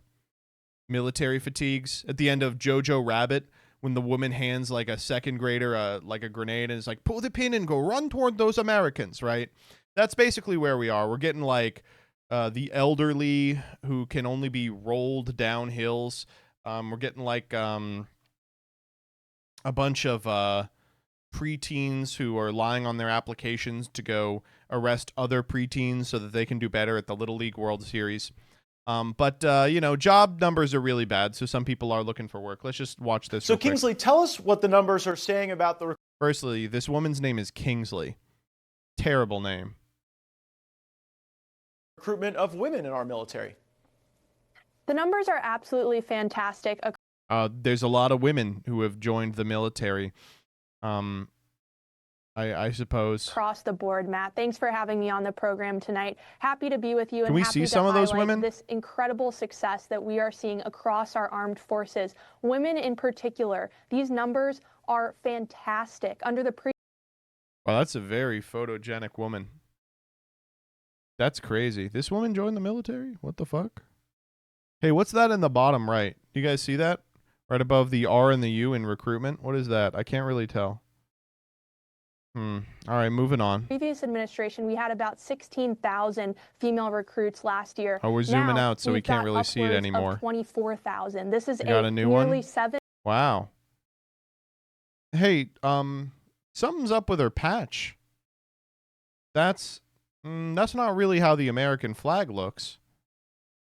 military fatigues, at the end of Jojo Rabbit, when the woman hands like a 2nd grader like a grenade and is like, pull the pin and go run toward those Americans, right? That's basically where we are. We're getting like the elderly who can only be rolled down hills. We're getting like a bunch of preteens who are lying on their applications to go arrest other preteens so that they can do better at the Little League World Series. But you know, job numbers are really bad, so some people are looking for work. Let's just watch this. So Kingsley, tell us what the numbers are saying about the... Firstly, this woman's name is Kingsley. Terrible name. Recruitment of women in our military. The numbers are absolutely fantastic. There's a lot of women who have joined the military. I suppose. Across the board, Matt. Thanks for having me on the program tonight. Happy to be with you. Can we see some of those women? This incredible success that we are seeing across our armed forces. Women in particular. These numbers are fantastic. Under the Wow, that's a very photogenic woman. That's crazy. This woman joined the military? What the fuck? Hey, what's that in the bottom right? You guys see that? Right above the R and the U in recruitment? What is that? I can't really tell. All right, moving on. Previous administration, we had about 16,000 female recruits last year. Oh, we're zooming out, so we can't really see it anymore. 24,000. This is a new nearly one? 7. Wow. Hey, something's up with her patch. That's not really how the American flag looks.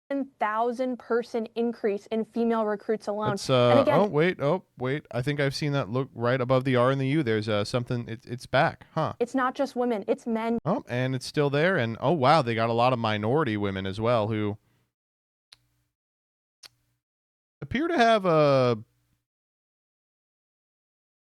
1,000 person increase in female recruits alone. It's, and again, oh wait. I think I've seen that look right above the R and the U. There's something. It's back, huh? It's not just women; it's men. Oh, and it's still there. And oh wow, they got a lot of minority women as well who appear to have a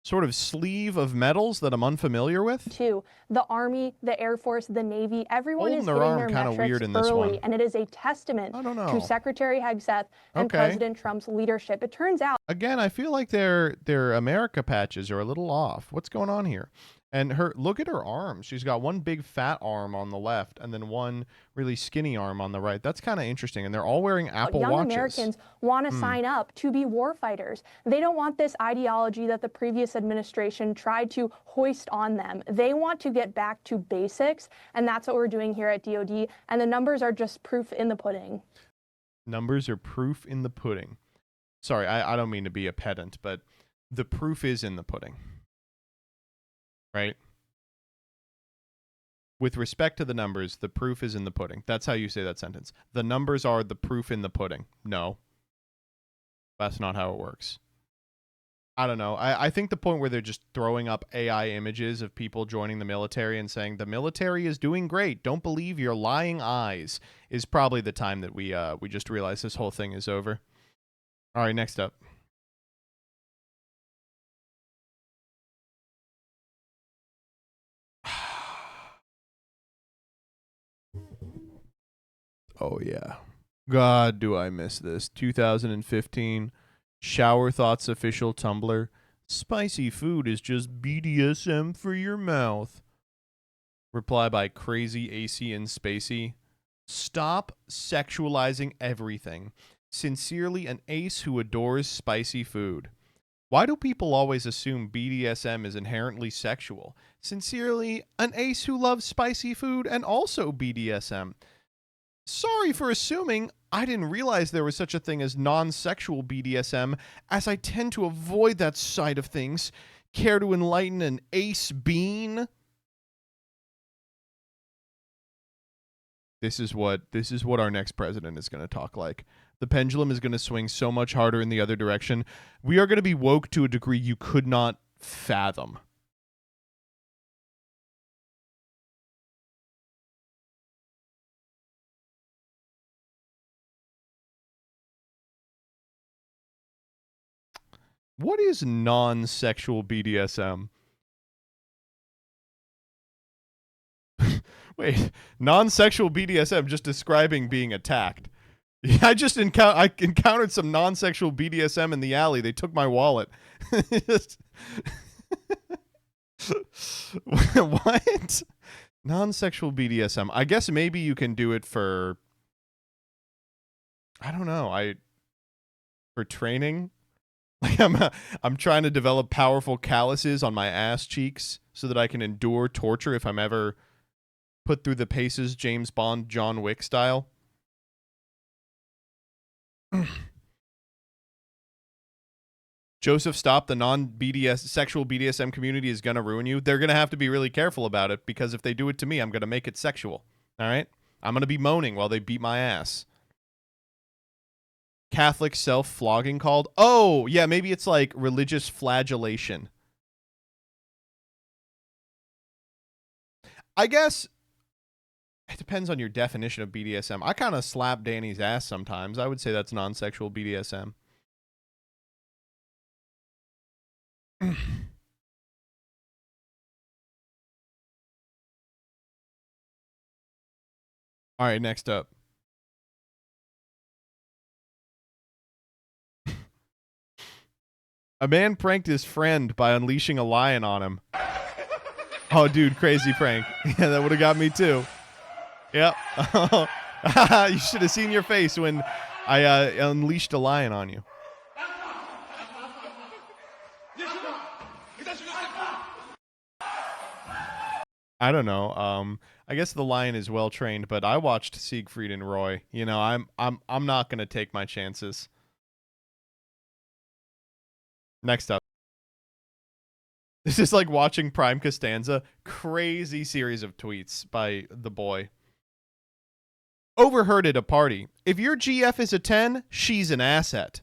sort of sleeve of medals that I'm unfamiliar with. Too, the Army, the Air Force, the Navy, everyone is hitting their metrics weird in this early, one. and it is a testament to Secretary Hegseth and President Trump's leadership. It turns out, again, I feel like their America patches are a little off. What's going on here? And look at her arms. She's got one big fat arm on the left and then one really skinny arm on the right. That's kind of interesting. And they're all wearing Apple Young Watches. Americans want to sign up to be warfighters. They don't want this ideology that the previous administration tried to hoist on them. They want to get back to basics, and that's what we're doing here at DoD. And the numbers are just proof in the pudding. Numbers are proof in the pudding. Sorry, I don't mean to be a pedant, but the proof is in the pudding. Right? With respect to the numbers, the proof is in the pudding. That's how you say that sentence. The numbers are the proof in the pudding. No. That's not how it works. I don't know. I think the point where they're just throwing up AI images of people joining the military and saying, the military is doing great, don't believe your lying eyes, is probably the time that we just realize this whole thing is over. All right, next up. Oh, yeah. God, do I miss this. 2015. Shower Thoughts official Tumblr. Spicy food is just BDSM for your mouth. Reply by Crazy AC and Spacey. Stop sexualizing everything. Sincerely, an ace who adores spicy food. Why do people always assume BDSM is inherently sexual? Sincerely, an ace who loves spicy food and also BDSM. Sorry for assuming. I didn't realize there was such a thing as non-sexual BDSM, as I tend to avoid that side of things. Care to enlighten an ace bean? This is what our next president is going to talk like. The pendulum is going to swing so much harder in the other direction. We are going to be woke to a degree you could not fathom. What is non-sexual BDSM? Wait, non-sexual BDSM just describing being attacked. I just encountered some non-sexual BDSM in the alley. They took my wallet. What? Non-sexual BDSM. I guess maybe you can do it for, I don't know, for training. Like I'm trying to develop powerful calluses on my ass cheeks so that I can endure torture if I'm ever put through the paces James Bond, John Wick style. Joseph, stop. The sexual BDSM community is going to ruin you. They're going to have to be really careful about it, because if they do it to me, I'm going to make it sexual. All right? I'm going to be moaning while they beat my ass. Catholic self-flogging called? Oh, yeah, maybe it's like religious flagellation. I guess it depends on your definition of BDSM. I kind of slap Danny's ass sometimes. I would say that's non-sexual BDSM. All right, next up. A man pranked his friend by unleashing a lion on him. Oh, dude, crazy prank. Yeah, that would have got me too. Yep. You should have seen your face when I unleashed a lion on you. I don't know. I guess the lion is well trained, but I watched Siegfried and Roy. You know, I'm not gonna take my chances. Next up. This is like watching Prime Costanza. Crazy series of tweets by the boy. Overheard at a party. If your GF is a 10, she's an asset.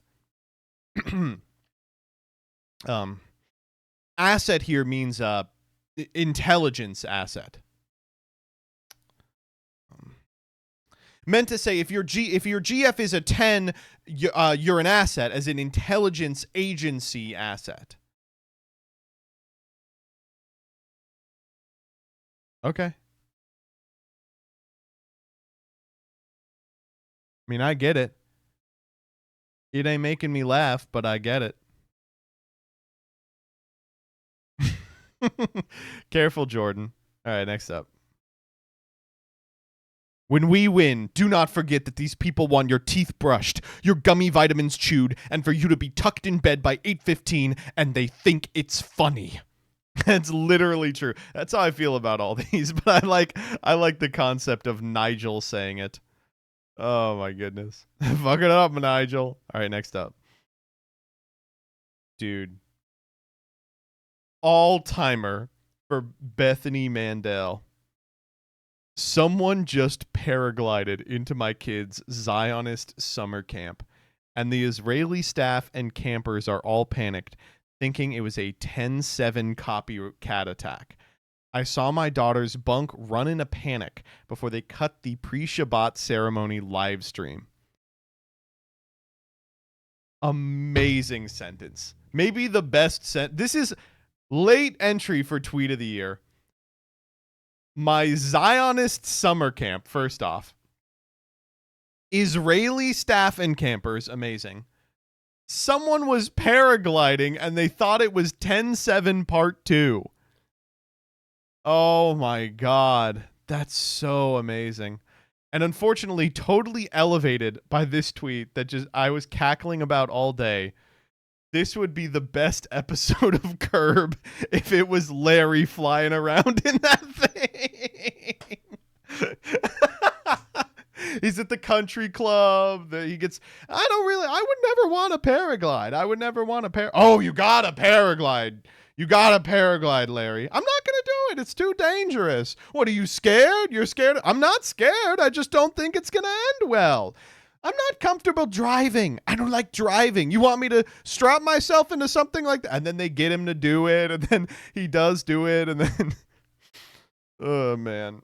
Asset here means intelligence asset. Meant to say if your GF is a 10, you're an asset, as an intelligence agency asset. Okay. I mean, I get it. It ain't making me laugh, but I get it. Careful, Jordan. All right, next up. When we win, do not forget that these people want your teeth brushed, your gummy vitamins chewed, and for you to be tucked in bed by 8:15, and they think it's funny. That's literally true. That's how I feel about all these, but I like the concept of Nigel saying it. Oh my goodness. Fuck it up, Nigel. All right, next up. Dude. All-timer for Bethany Mandel. Someone just paraglided into my kids' Zionist summer camp, and the Israeli staff and campers are all panicked, thinking it was a 10-7 copycat attack. I saw my daughter's bunk run in a panic before they cut the pre-Shabbat ceremony live stream. Amazing sentence. Maybe the best sentence. This is late entry for tweet of the year. My Zionist summer camp, first off. Israeli staff and campers, amazing. Someone was paragliding and they thought it was 10-7 part 2. Oh my God. That's so amazing. And unfortunately, totally elevated by this tweet that just I was cackling about all day. This would be the best episode of Curb if it was Larry flying around in that thing. He's at the country club. I would never want to paraglide. I would never want to Oh, you got to paraglide. You got to paraglide, Larry. I'm not going to do it. It's too dangerous. What, are you scared? You're scared? I'm not scared. I just don't think it's going to end well. I'm not comfortable driving. I don't like driving. You want me to strap myself into something like that? And then they get him to do it, and then he does do it, and then oh man.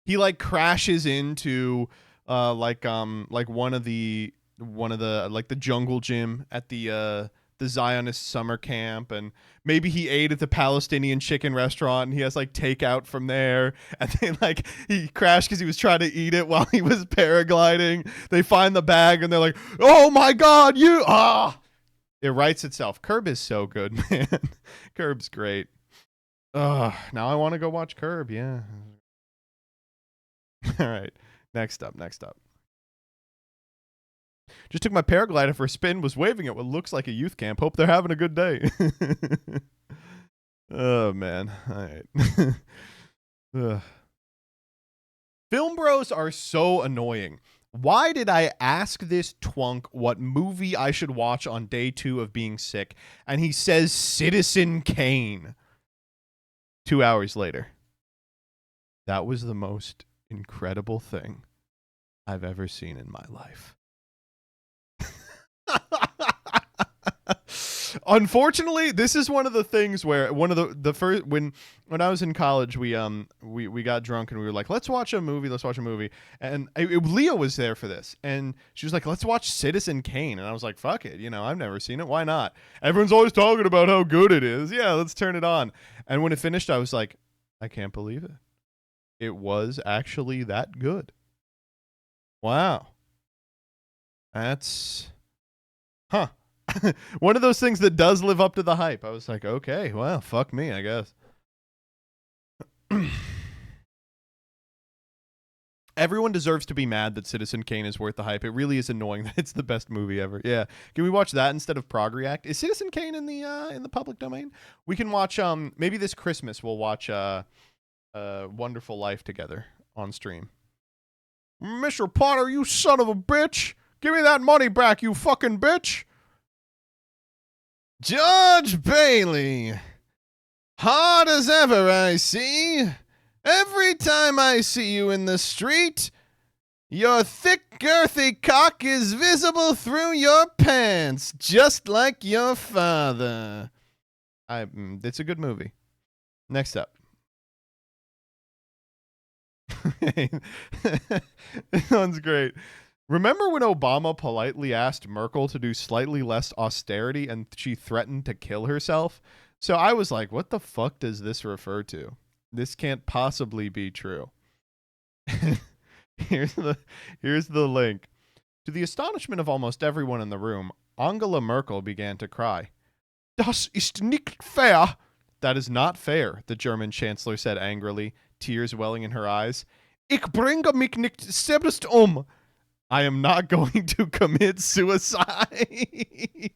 He like crashes into like one of the like the jungle gym at the Zionist summer camp, and maybe he ate at the Palestinian chicken restaurant and he has like takeout from there, and then like he crashed because he was trying to eat it while he was paragliding. They find the bag and they're like, oh my God, it writes itself. Curb is so good, man. Curb's great. Now I want to go watch Curb. Yeah. All right, next up. Just took my paraglider for a spin, was waving at what looks like a youth camp. Hope they're having a good day. Oh, man. All right. Film bros are so annoying. Why did I ask this twunk what movie I should watch on day 2 of being sick? And he says Citizen Kane. 2 hours later. That was the most incredible thing I've ever seen in my life. Unfortunately, this is one of the things where one of the first when I was in college, we got drunk and we were like, let's watch a movie, and Leah was there for this, and she was like, let's watch Citizen Kane, and I was like, fuck it, I've never seen it, why not? Everyone's always talking about how good it is. Yeah, let's turn it on. And when it finished, I was like, I can't believe it. It was actually that good. Wow. That's one of those things that does live up to the hype. I was like, okay, well, fuck me, I guess. Everyone deserves to be mad that Citizen Kane is worth the hype. It really is annoying that it's the best movie ever. Yeah. Can we watch that instead of Prog React? Is Citizen Kane in the public domain? We can watch maybe this Christmas we'll watch Wonderful Life together on stream. Mr. Potter, you son of a bitch! Give me that money back, you fucking bitch! George Bailey. Hard as ever, I see. Every time I see you in the street, your thick, girthy cock is visible through your pants, just like your father. It's a good movie. Next up. This one's great. Remember when Obama politely asked Merkel to do slightly less austerity and she threatened to kill herself? So I was like, what the fuck does this refer to? This can't possibly be true. Here's the link. To the astonishment of almost everyone in the room, Angela Merkel began to cry. Das ist nicht fair. That is not fair, the German chancellor said angrily, tears welling in her eyes. Ich bringe mich nicht selbst I am not going to commit suicide.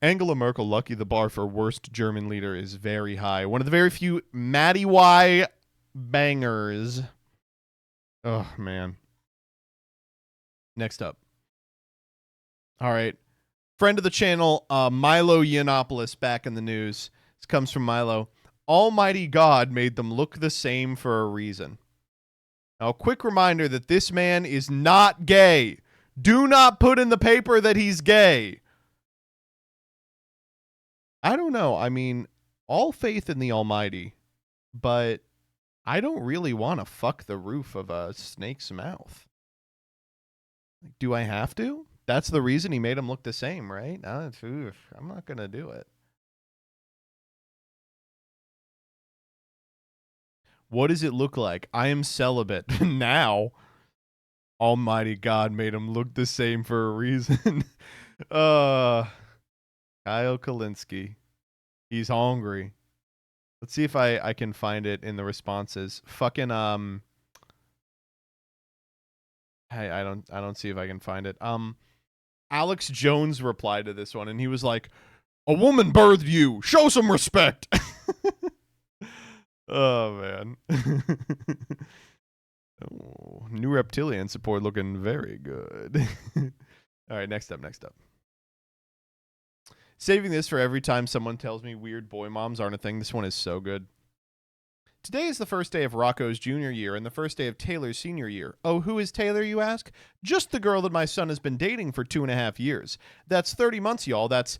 Angela Merkel, lucky the bar for worst German leader is very high. One of the very few Matty Y bangers. Oh, man. Next up. All right. Friend of the channel, Milo Yiannopoulos, back in the news. This comes from Milo. Almighty God made them look the same for a reason. Now, a quick reminder that this man is not gay. Do not put in the paper that he's gay. I don't know. I mean, all faith in the Almighty, but I don't really want to fuck the roof of a snake's mouth. Do I have to? That's the reason he made him look the same, right? I'm not going to do it. What does it look like? I am celibate. Now, Almighty God made him look the same for a reason. Kyle Kalinske. He's hungry. Let's see if I can find it in the responses. Fucking hey, I don't see if I can find it. Alex Jones replied to this one and he was like, "A woman birthed you. Show some respect." Oh man. Oh, new reptilian support looking very good. All right, next up. Saving this for every time someone tells me weird boy moms aren't a thing. This one is so good. Today is the first day of Rocco's junior year and the first day of Taylor's senior year. Oh, who is Taylor, you ask? Just the girl that my son has been dating for 2.5 years. That's 30 months, y'all. That's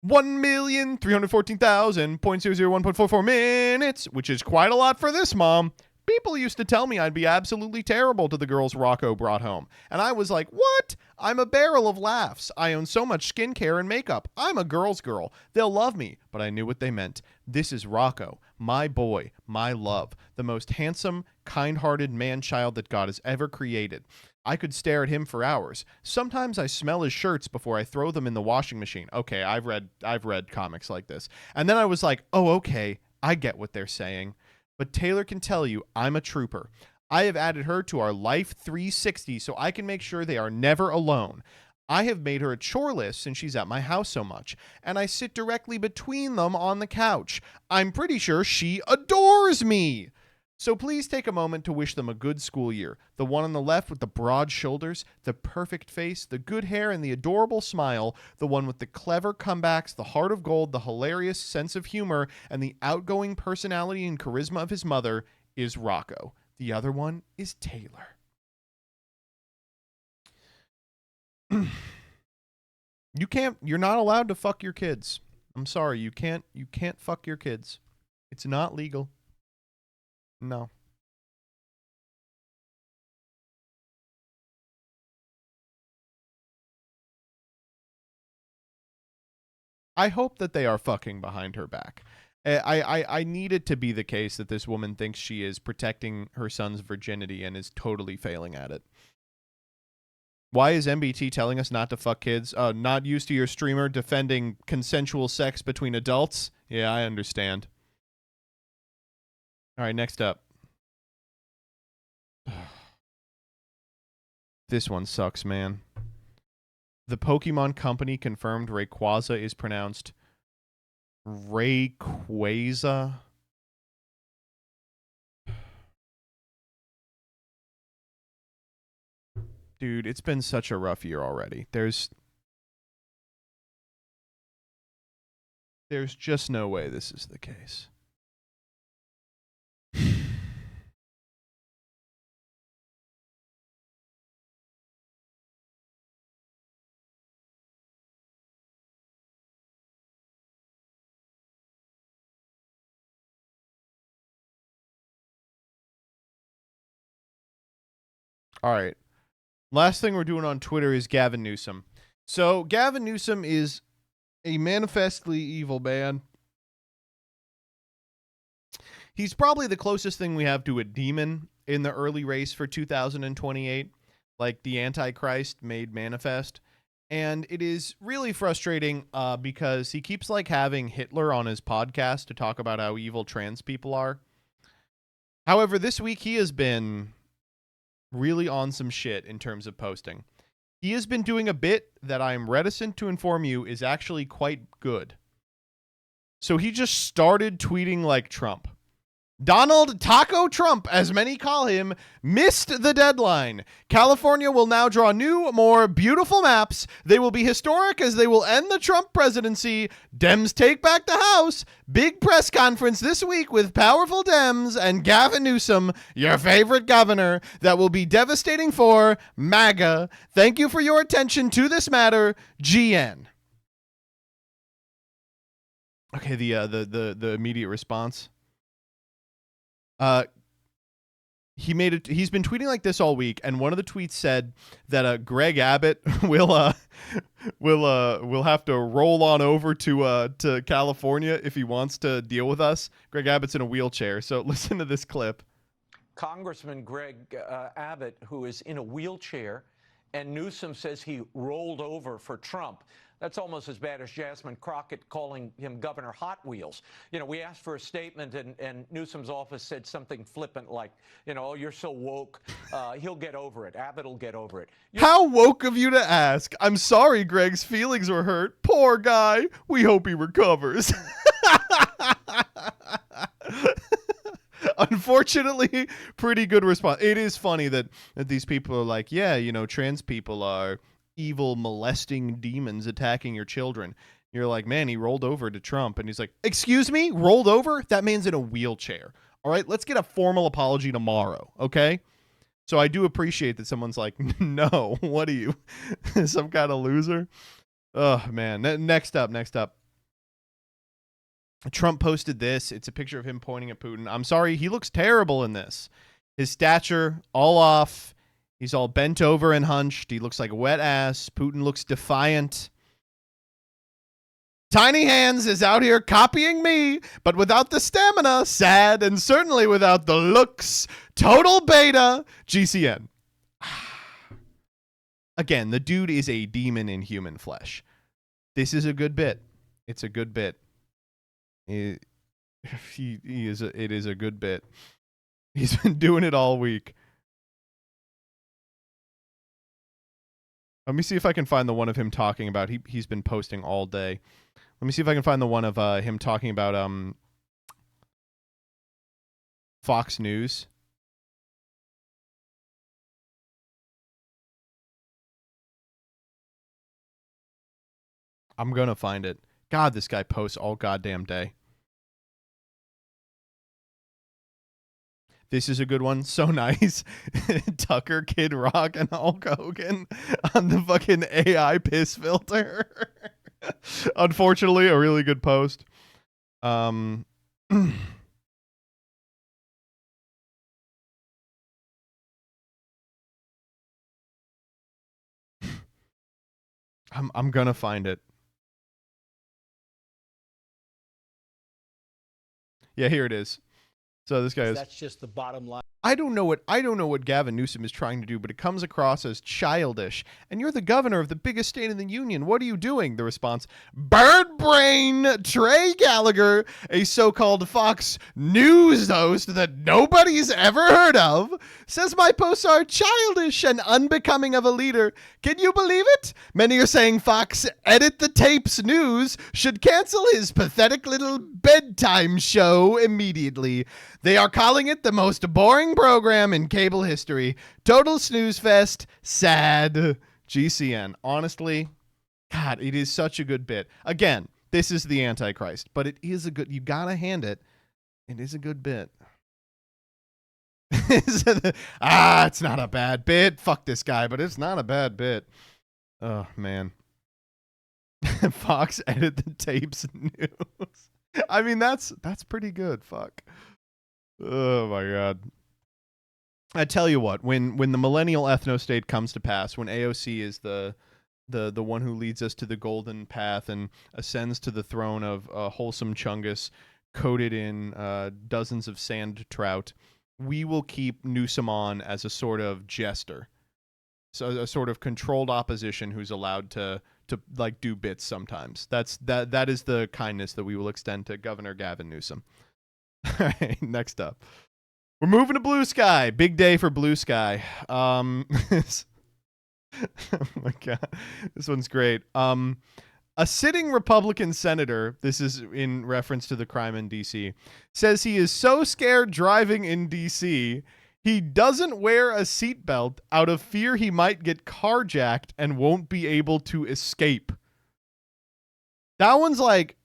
1,314,000.001.44 minutes, which is quite a lot for this mom. People used to tell me I'd be absolutely terrible to the girls Rocco brought home. And I was like, what? I'm a barrel of laughs. I own so much skincare and makeup. I'm a girl's girl. They'll love me. But I knew what they meant. This is Rocco, my boy, my love, the most handsome, kind-hearted man-child that God has ever created. I could stare at him for hours. Sometimes I smell his shirts before I throw them in the washing machine. Okay, I've read comics like this. And then I was like, oh, okay, I get what they're saying. But Taylor can tell you I'm a trooper. I have added her to our Life 360 so I can make sure they are never alone. I have made her a chore list since she's at my house so much, and I sit directly between them on the couch. I'm pretty sure she adores me. So please take a moment to wish them a good school year. The one on the left with the broad shoulders, the perfect face, the good hair, and the adorable smile. The one with the clever comebacks, the heart of gold, the hilarious sense of humor, and the outgoing personality and charisma of his mother is Rocco. The other one is Taylor. You're not allowed to fuck your kids. I'm sorry, you can't fuck your kids. It's not legal. No. I hope that they are fucking behind her back. I need it to be the case that this woman thinks she is protecting her son's virginity and is totally failing at it. Why is MBT telling us not to fuck kids? Not used to your streamer defending consensual sex between adults? Yeah, I understand. All right, next up. This one sucks, man. The Pokemon Company confirmed Rayquaza is pronounced Rayquaza. Dude, it's been such a rough year already. There's just no way this is the case. All right. Last thing we're doing on Twitter is Gavin Newsom. So Gavin Newsom is a manifestly evil man. He's probably the closest thing we have to a demon in the early race for 2028. like the Antichrist made manifest. And it is really frustrating because he keeps like having Hitler on his podcast to talk about how evil trans people are. However, this week he has been really on some shit in terms of posting. He has been doing a bit that I'm reticent to inform you is actually quite good. So he just started tweeting like Trump. Donald Taco Trump, as many call him, missed the deadline. California will now draw new, more beautiful maps. They will be historic as they will end the Trump presidency. Dems take back the House. Big press conference this week with powerful Dems and Gavin Newsom, your favorite governor, that will be devastating for MAGA. Thank you for your attention to this matter, GN. Okay, the immediate response. He's been tweeting like this all week, and one of the tweets said that Greg Abbott will have to roll on over to California if he wants to deal with us. Greg Abbott's in a wheelchair, so listen to this clip. Congressman Greg Abbott, who is in a wheelchair, and Newsom says he rolled over for Trump. That's almost as bad as Jasmine Crockett calling him Governor Hot Wheels. You know, we asked for a statement, and Newsom's office said something flippant like, you know, oh, you're so woke. He'll get over it. Abbott will get over it. How woke of you to ask. I'm sorry Greg's feelings were hurt. Poor guy. We hope he recovers. Unfortunately, pretty good response. It is funny that these people are like, yeah, you know, trans people are evil molesting demons attacking your children. You're like, man, he rolled over to Trump, and he's like, excuse me, rolled over? That man's in a wheelchair. All right, let's get a formal apology tomorrow, okay? So I do appreciate that someone's like, no, what are you, some kind of loser? Oh man. Next up. Trump posted this. It's a picture of him pointing at Putin. I'm sorry, he looks terrible in this. His stature all off. He's all bent over and hunched. He looks like a wet ass. Putin looks defiant. Tiny Hands is out here copying me, but without the stamina, sad, and certainly without the looks. Total beta. GCN. Again, the dude is a demon in human flesh. This is a good bit. It's a good bit. It is a good bit. He's been doing it all week. Let me see if I can find the one of him talking about, he's been posting all day. Let me see if I can find the one of him talking about Fox News. I'm gonna find it. God, this guy posts all goddamn day. This is a good one. So nice. Tucker, Kid Rock, and Hulk Hogan on the fucking AI piss filter. Unfortunately, a really good post. I'm gonna find it. Yeah, here it is. So this guy is. That's just the bottom line. I don't know what Gavin Newsom is trying to do, but it comes across as childish. And you're the governor of the biggest state in the union. What are you doing? The response: Bird Brain Trey Gallagher, a so-called Fox News host that nobody's ever heard of, says my posts are childish and unbecoming of a leader. Can you believe it? Many are saying Fox Edit the Tapes News should cancel his pathetic little bedtime show immediately. They are calling it the most boring program in cable history. Total snooze fest. Sad. GCN. Honestly, God, it is such a good bit. Again, this is the Antichrist, but it is a good, you gotta hand it. It is a good bit. It's not a bad bit. Fuck this guy, but it's not a bad bit. Oh, man. Fox Edit the Tapes News. I mean, that's pretty good. Fuck. Oh my God. I tell you what, when the millennial ethno-state comes to pass, when AOC is the one who leads us to the golden path and ascends to the throne of wholesome chungus coated in dozens of sand trout, we will keep Newsom on as a sort of jester. So a sort of controlled opposition who's allowed to like do bits sometimes. That is the kindness that we will extend to Governor Gavin Newsom. All right, next up. We're moving to Blue Sky. Big day for Blue Sky. Oh my God. This one's great. A sitting Republican senator, this is in reference to the crime in D.C., says he is so scared driving in D.C., he doesn't wear a seatbelt out of fear he might get carjacked and won't be able to escape. That one's like,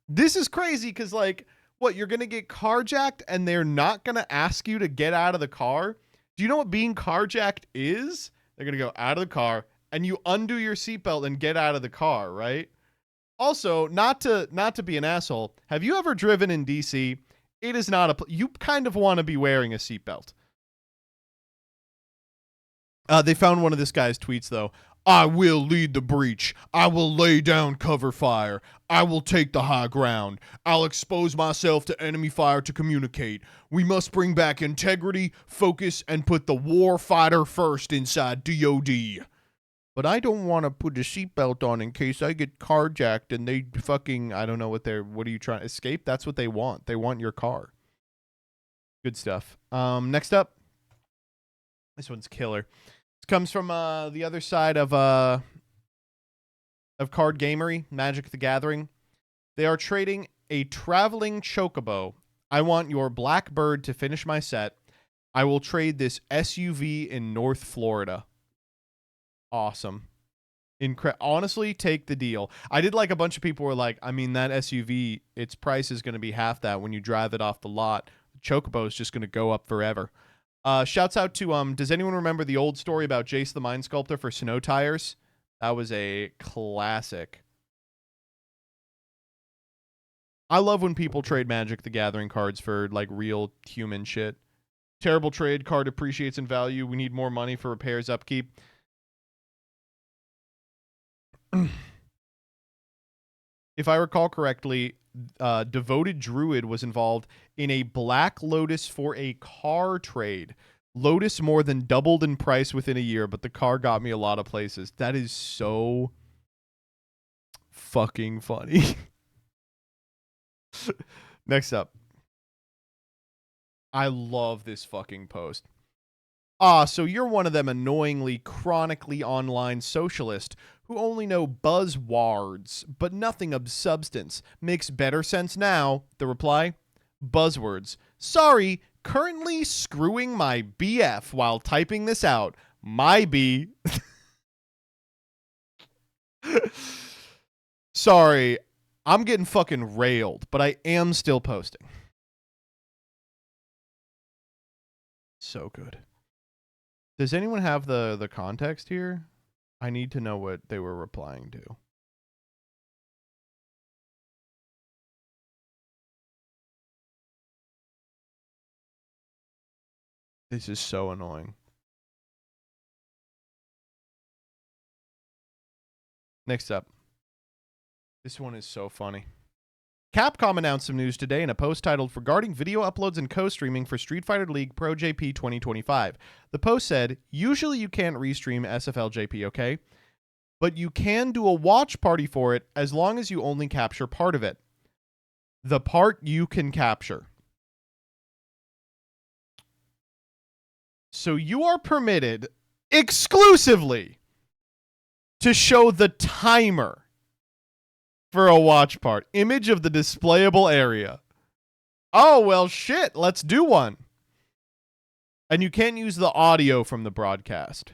this is crazy because, like, what, you're going to get carjacked and they're not going to ask you to get out of the car? Do you know what being carjacked is? They're going to go out of the car and you undo your seatbelt and get out of the car, right? Also, not to be an asshole, have you ever driven in DC? It is not you kind of want to be wearing a seatbelt. They found one of this guy's tweets, though. I will lead the breach. I will lay down cover fire. I will take the high ground. I'll expose myself to enemy fire to communicate. We must bring back integrity, focus, and put the war fighter first inside DOD. But I don't want to put a seatbelt on in case I get carjacked and they fucking, I don't know what are you trying to escape? That's what they want. They want your car. Good stuff. Next up. This one's killer. This comes from the other side of card gamery, Magic the Gathering. They are trading a traveling chocobo. I want your Blackbird to finish my set. I will trade this SUV in North Florida. Awesome. Honestly, take the deal. I did like a bunch of people were like, I mean, that SUV, its price is going to be half that when you drive it off the lot. Chocobo is just going to go up forever. Shouts out to, does anyone remember the old story about Jace the Mind Sculptor for snow tires? That was a classic. I love when people trade Magic the Gathering cards for, like, real human shit. Terrible trade. Card appreciates in value. We need more money for repairs, upkeep. If I recall correctly, Devoted Druid was involved in a Black Lotus for a car trade. Lotus more than doubled in price within a year, but the car got me a lot of places. That is so fucking funny. Next up. I love this fucking post. So you're one of them annoyingly, chronically online socialists who only know buzzwords, but nothing of substance. Makes better sense now. The reply? Buzzwords. Sorry, currently screwing my BF while typing this out. My B. Sorry, I'm getting fucking railed, but I am still posting. So good. Does anyone have the context here? I need to know what they were replying to. This is so annoying. Next up. This one is so funny. Capcom announced some news today in a post titled Regarding Video Uploads and Co-Streaming for Street Fighter League Pro JP 2025. The post said, usually you can't restream SFL JP, okay? But you can do a watch party for it as long as you only capture part of it. The part you can capture. So you are permitted exclusively to show the timer for a watch part. Image of the displayable area. Oh, well, shit. Let's do one. And you can't use the audio from the broadcast.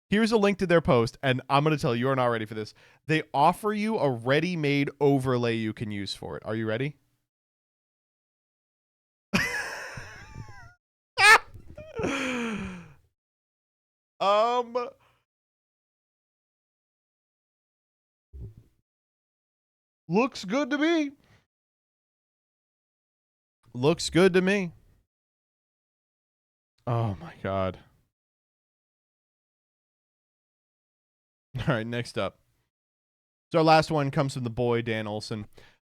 Here's a link to their post, and I'm going to tell you, you're not ready for this. They offer you a ready-made overlay you can use for it. Are you ready? Looks good to me. Looks good to me. Oh my God. All right, next up. So our last one comes from the boy, Dan Olson.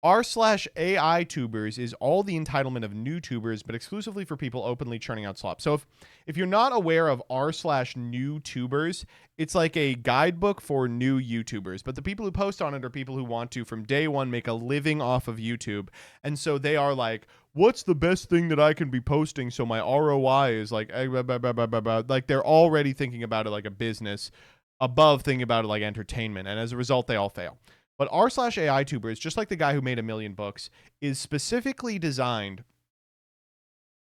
r/AI tubers is all the entitlement of new tubers, but exclusively for people openly churning out slop. So if you're not aware of r/new tubers, it's like a guidebook for new YouTubers. But the people who post on it are people who want to, from day one, make a living off of YouTube. And so they are like, what's the best thing that I can be posting so my ROI is like, like they're already thinking about it like a business above thinking about it like entertainment. And as a result, they all fail. But r/AI tubers, just like the guy who made 1 million books, is specifically designed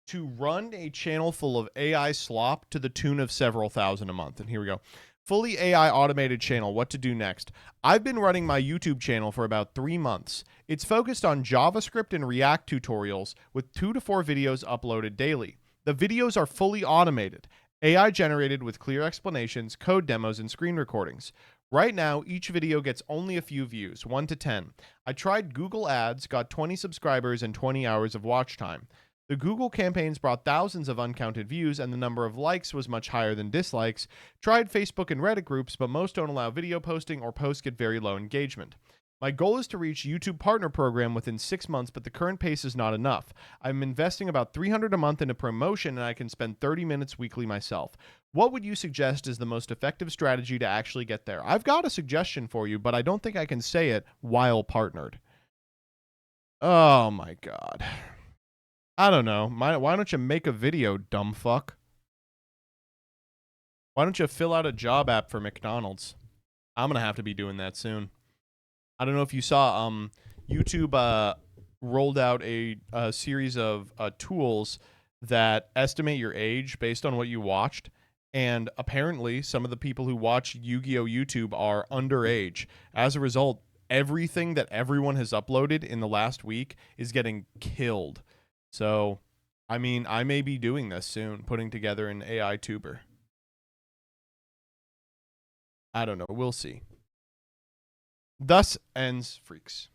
to run a channel full of AI slop to the tune of several thousand a month. And here we go. Fully AI automated channel. What to do next? I've been running my YouTube channel for about 3 months. It's focused on JavaScript and React tutorials with 2 to 4 videos uploaded daily. The videos are fully automated, AI generated with clear explanations, code demos, and screen recordings. Right now, each video gets only a few views, 1 to 10. I tried Google Ads, got 20 subscribers and 20 hours of watch time. The Google campaigns brought thousands of uncounted views, and the number of likes was much higher than dislikes. Tried Facebook and Reddit groups, but most don't allow video posting, or posts get very low engagement. My goal is to reach YouTube Partner Program within 6 months, but the current pace is not enough. I'm investing about $300 a month into promotion, and I can spend 30 minutes weekly myself. What would you suggest is the most effective strategy to actually get there? I've got a suggestion for you, but I don't think I can say it while partnered. Oh my God. I don't know. Why don't you make a video, dumb fuck? Why don't you fill out a job app for McDonald's? I'm going to have to be doing that soon. I don't know if you saw, YouTube rolled out a series of tools that estimate your age based on what you watched. And apparently, some of the people who watch Yu-Gi-Oh! YouTube are underage. As a result, everything that everyone has uploaded in the last week is getting killed. So, I mean, I may be doing this soon, putting together an AI tuber. I don't know. We'll see. Thus ends Freaks.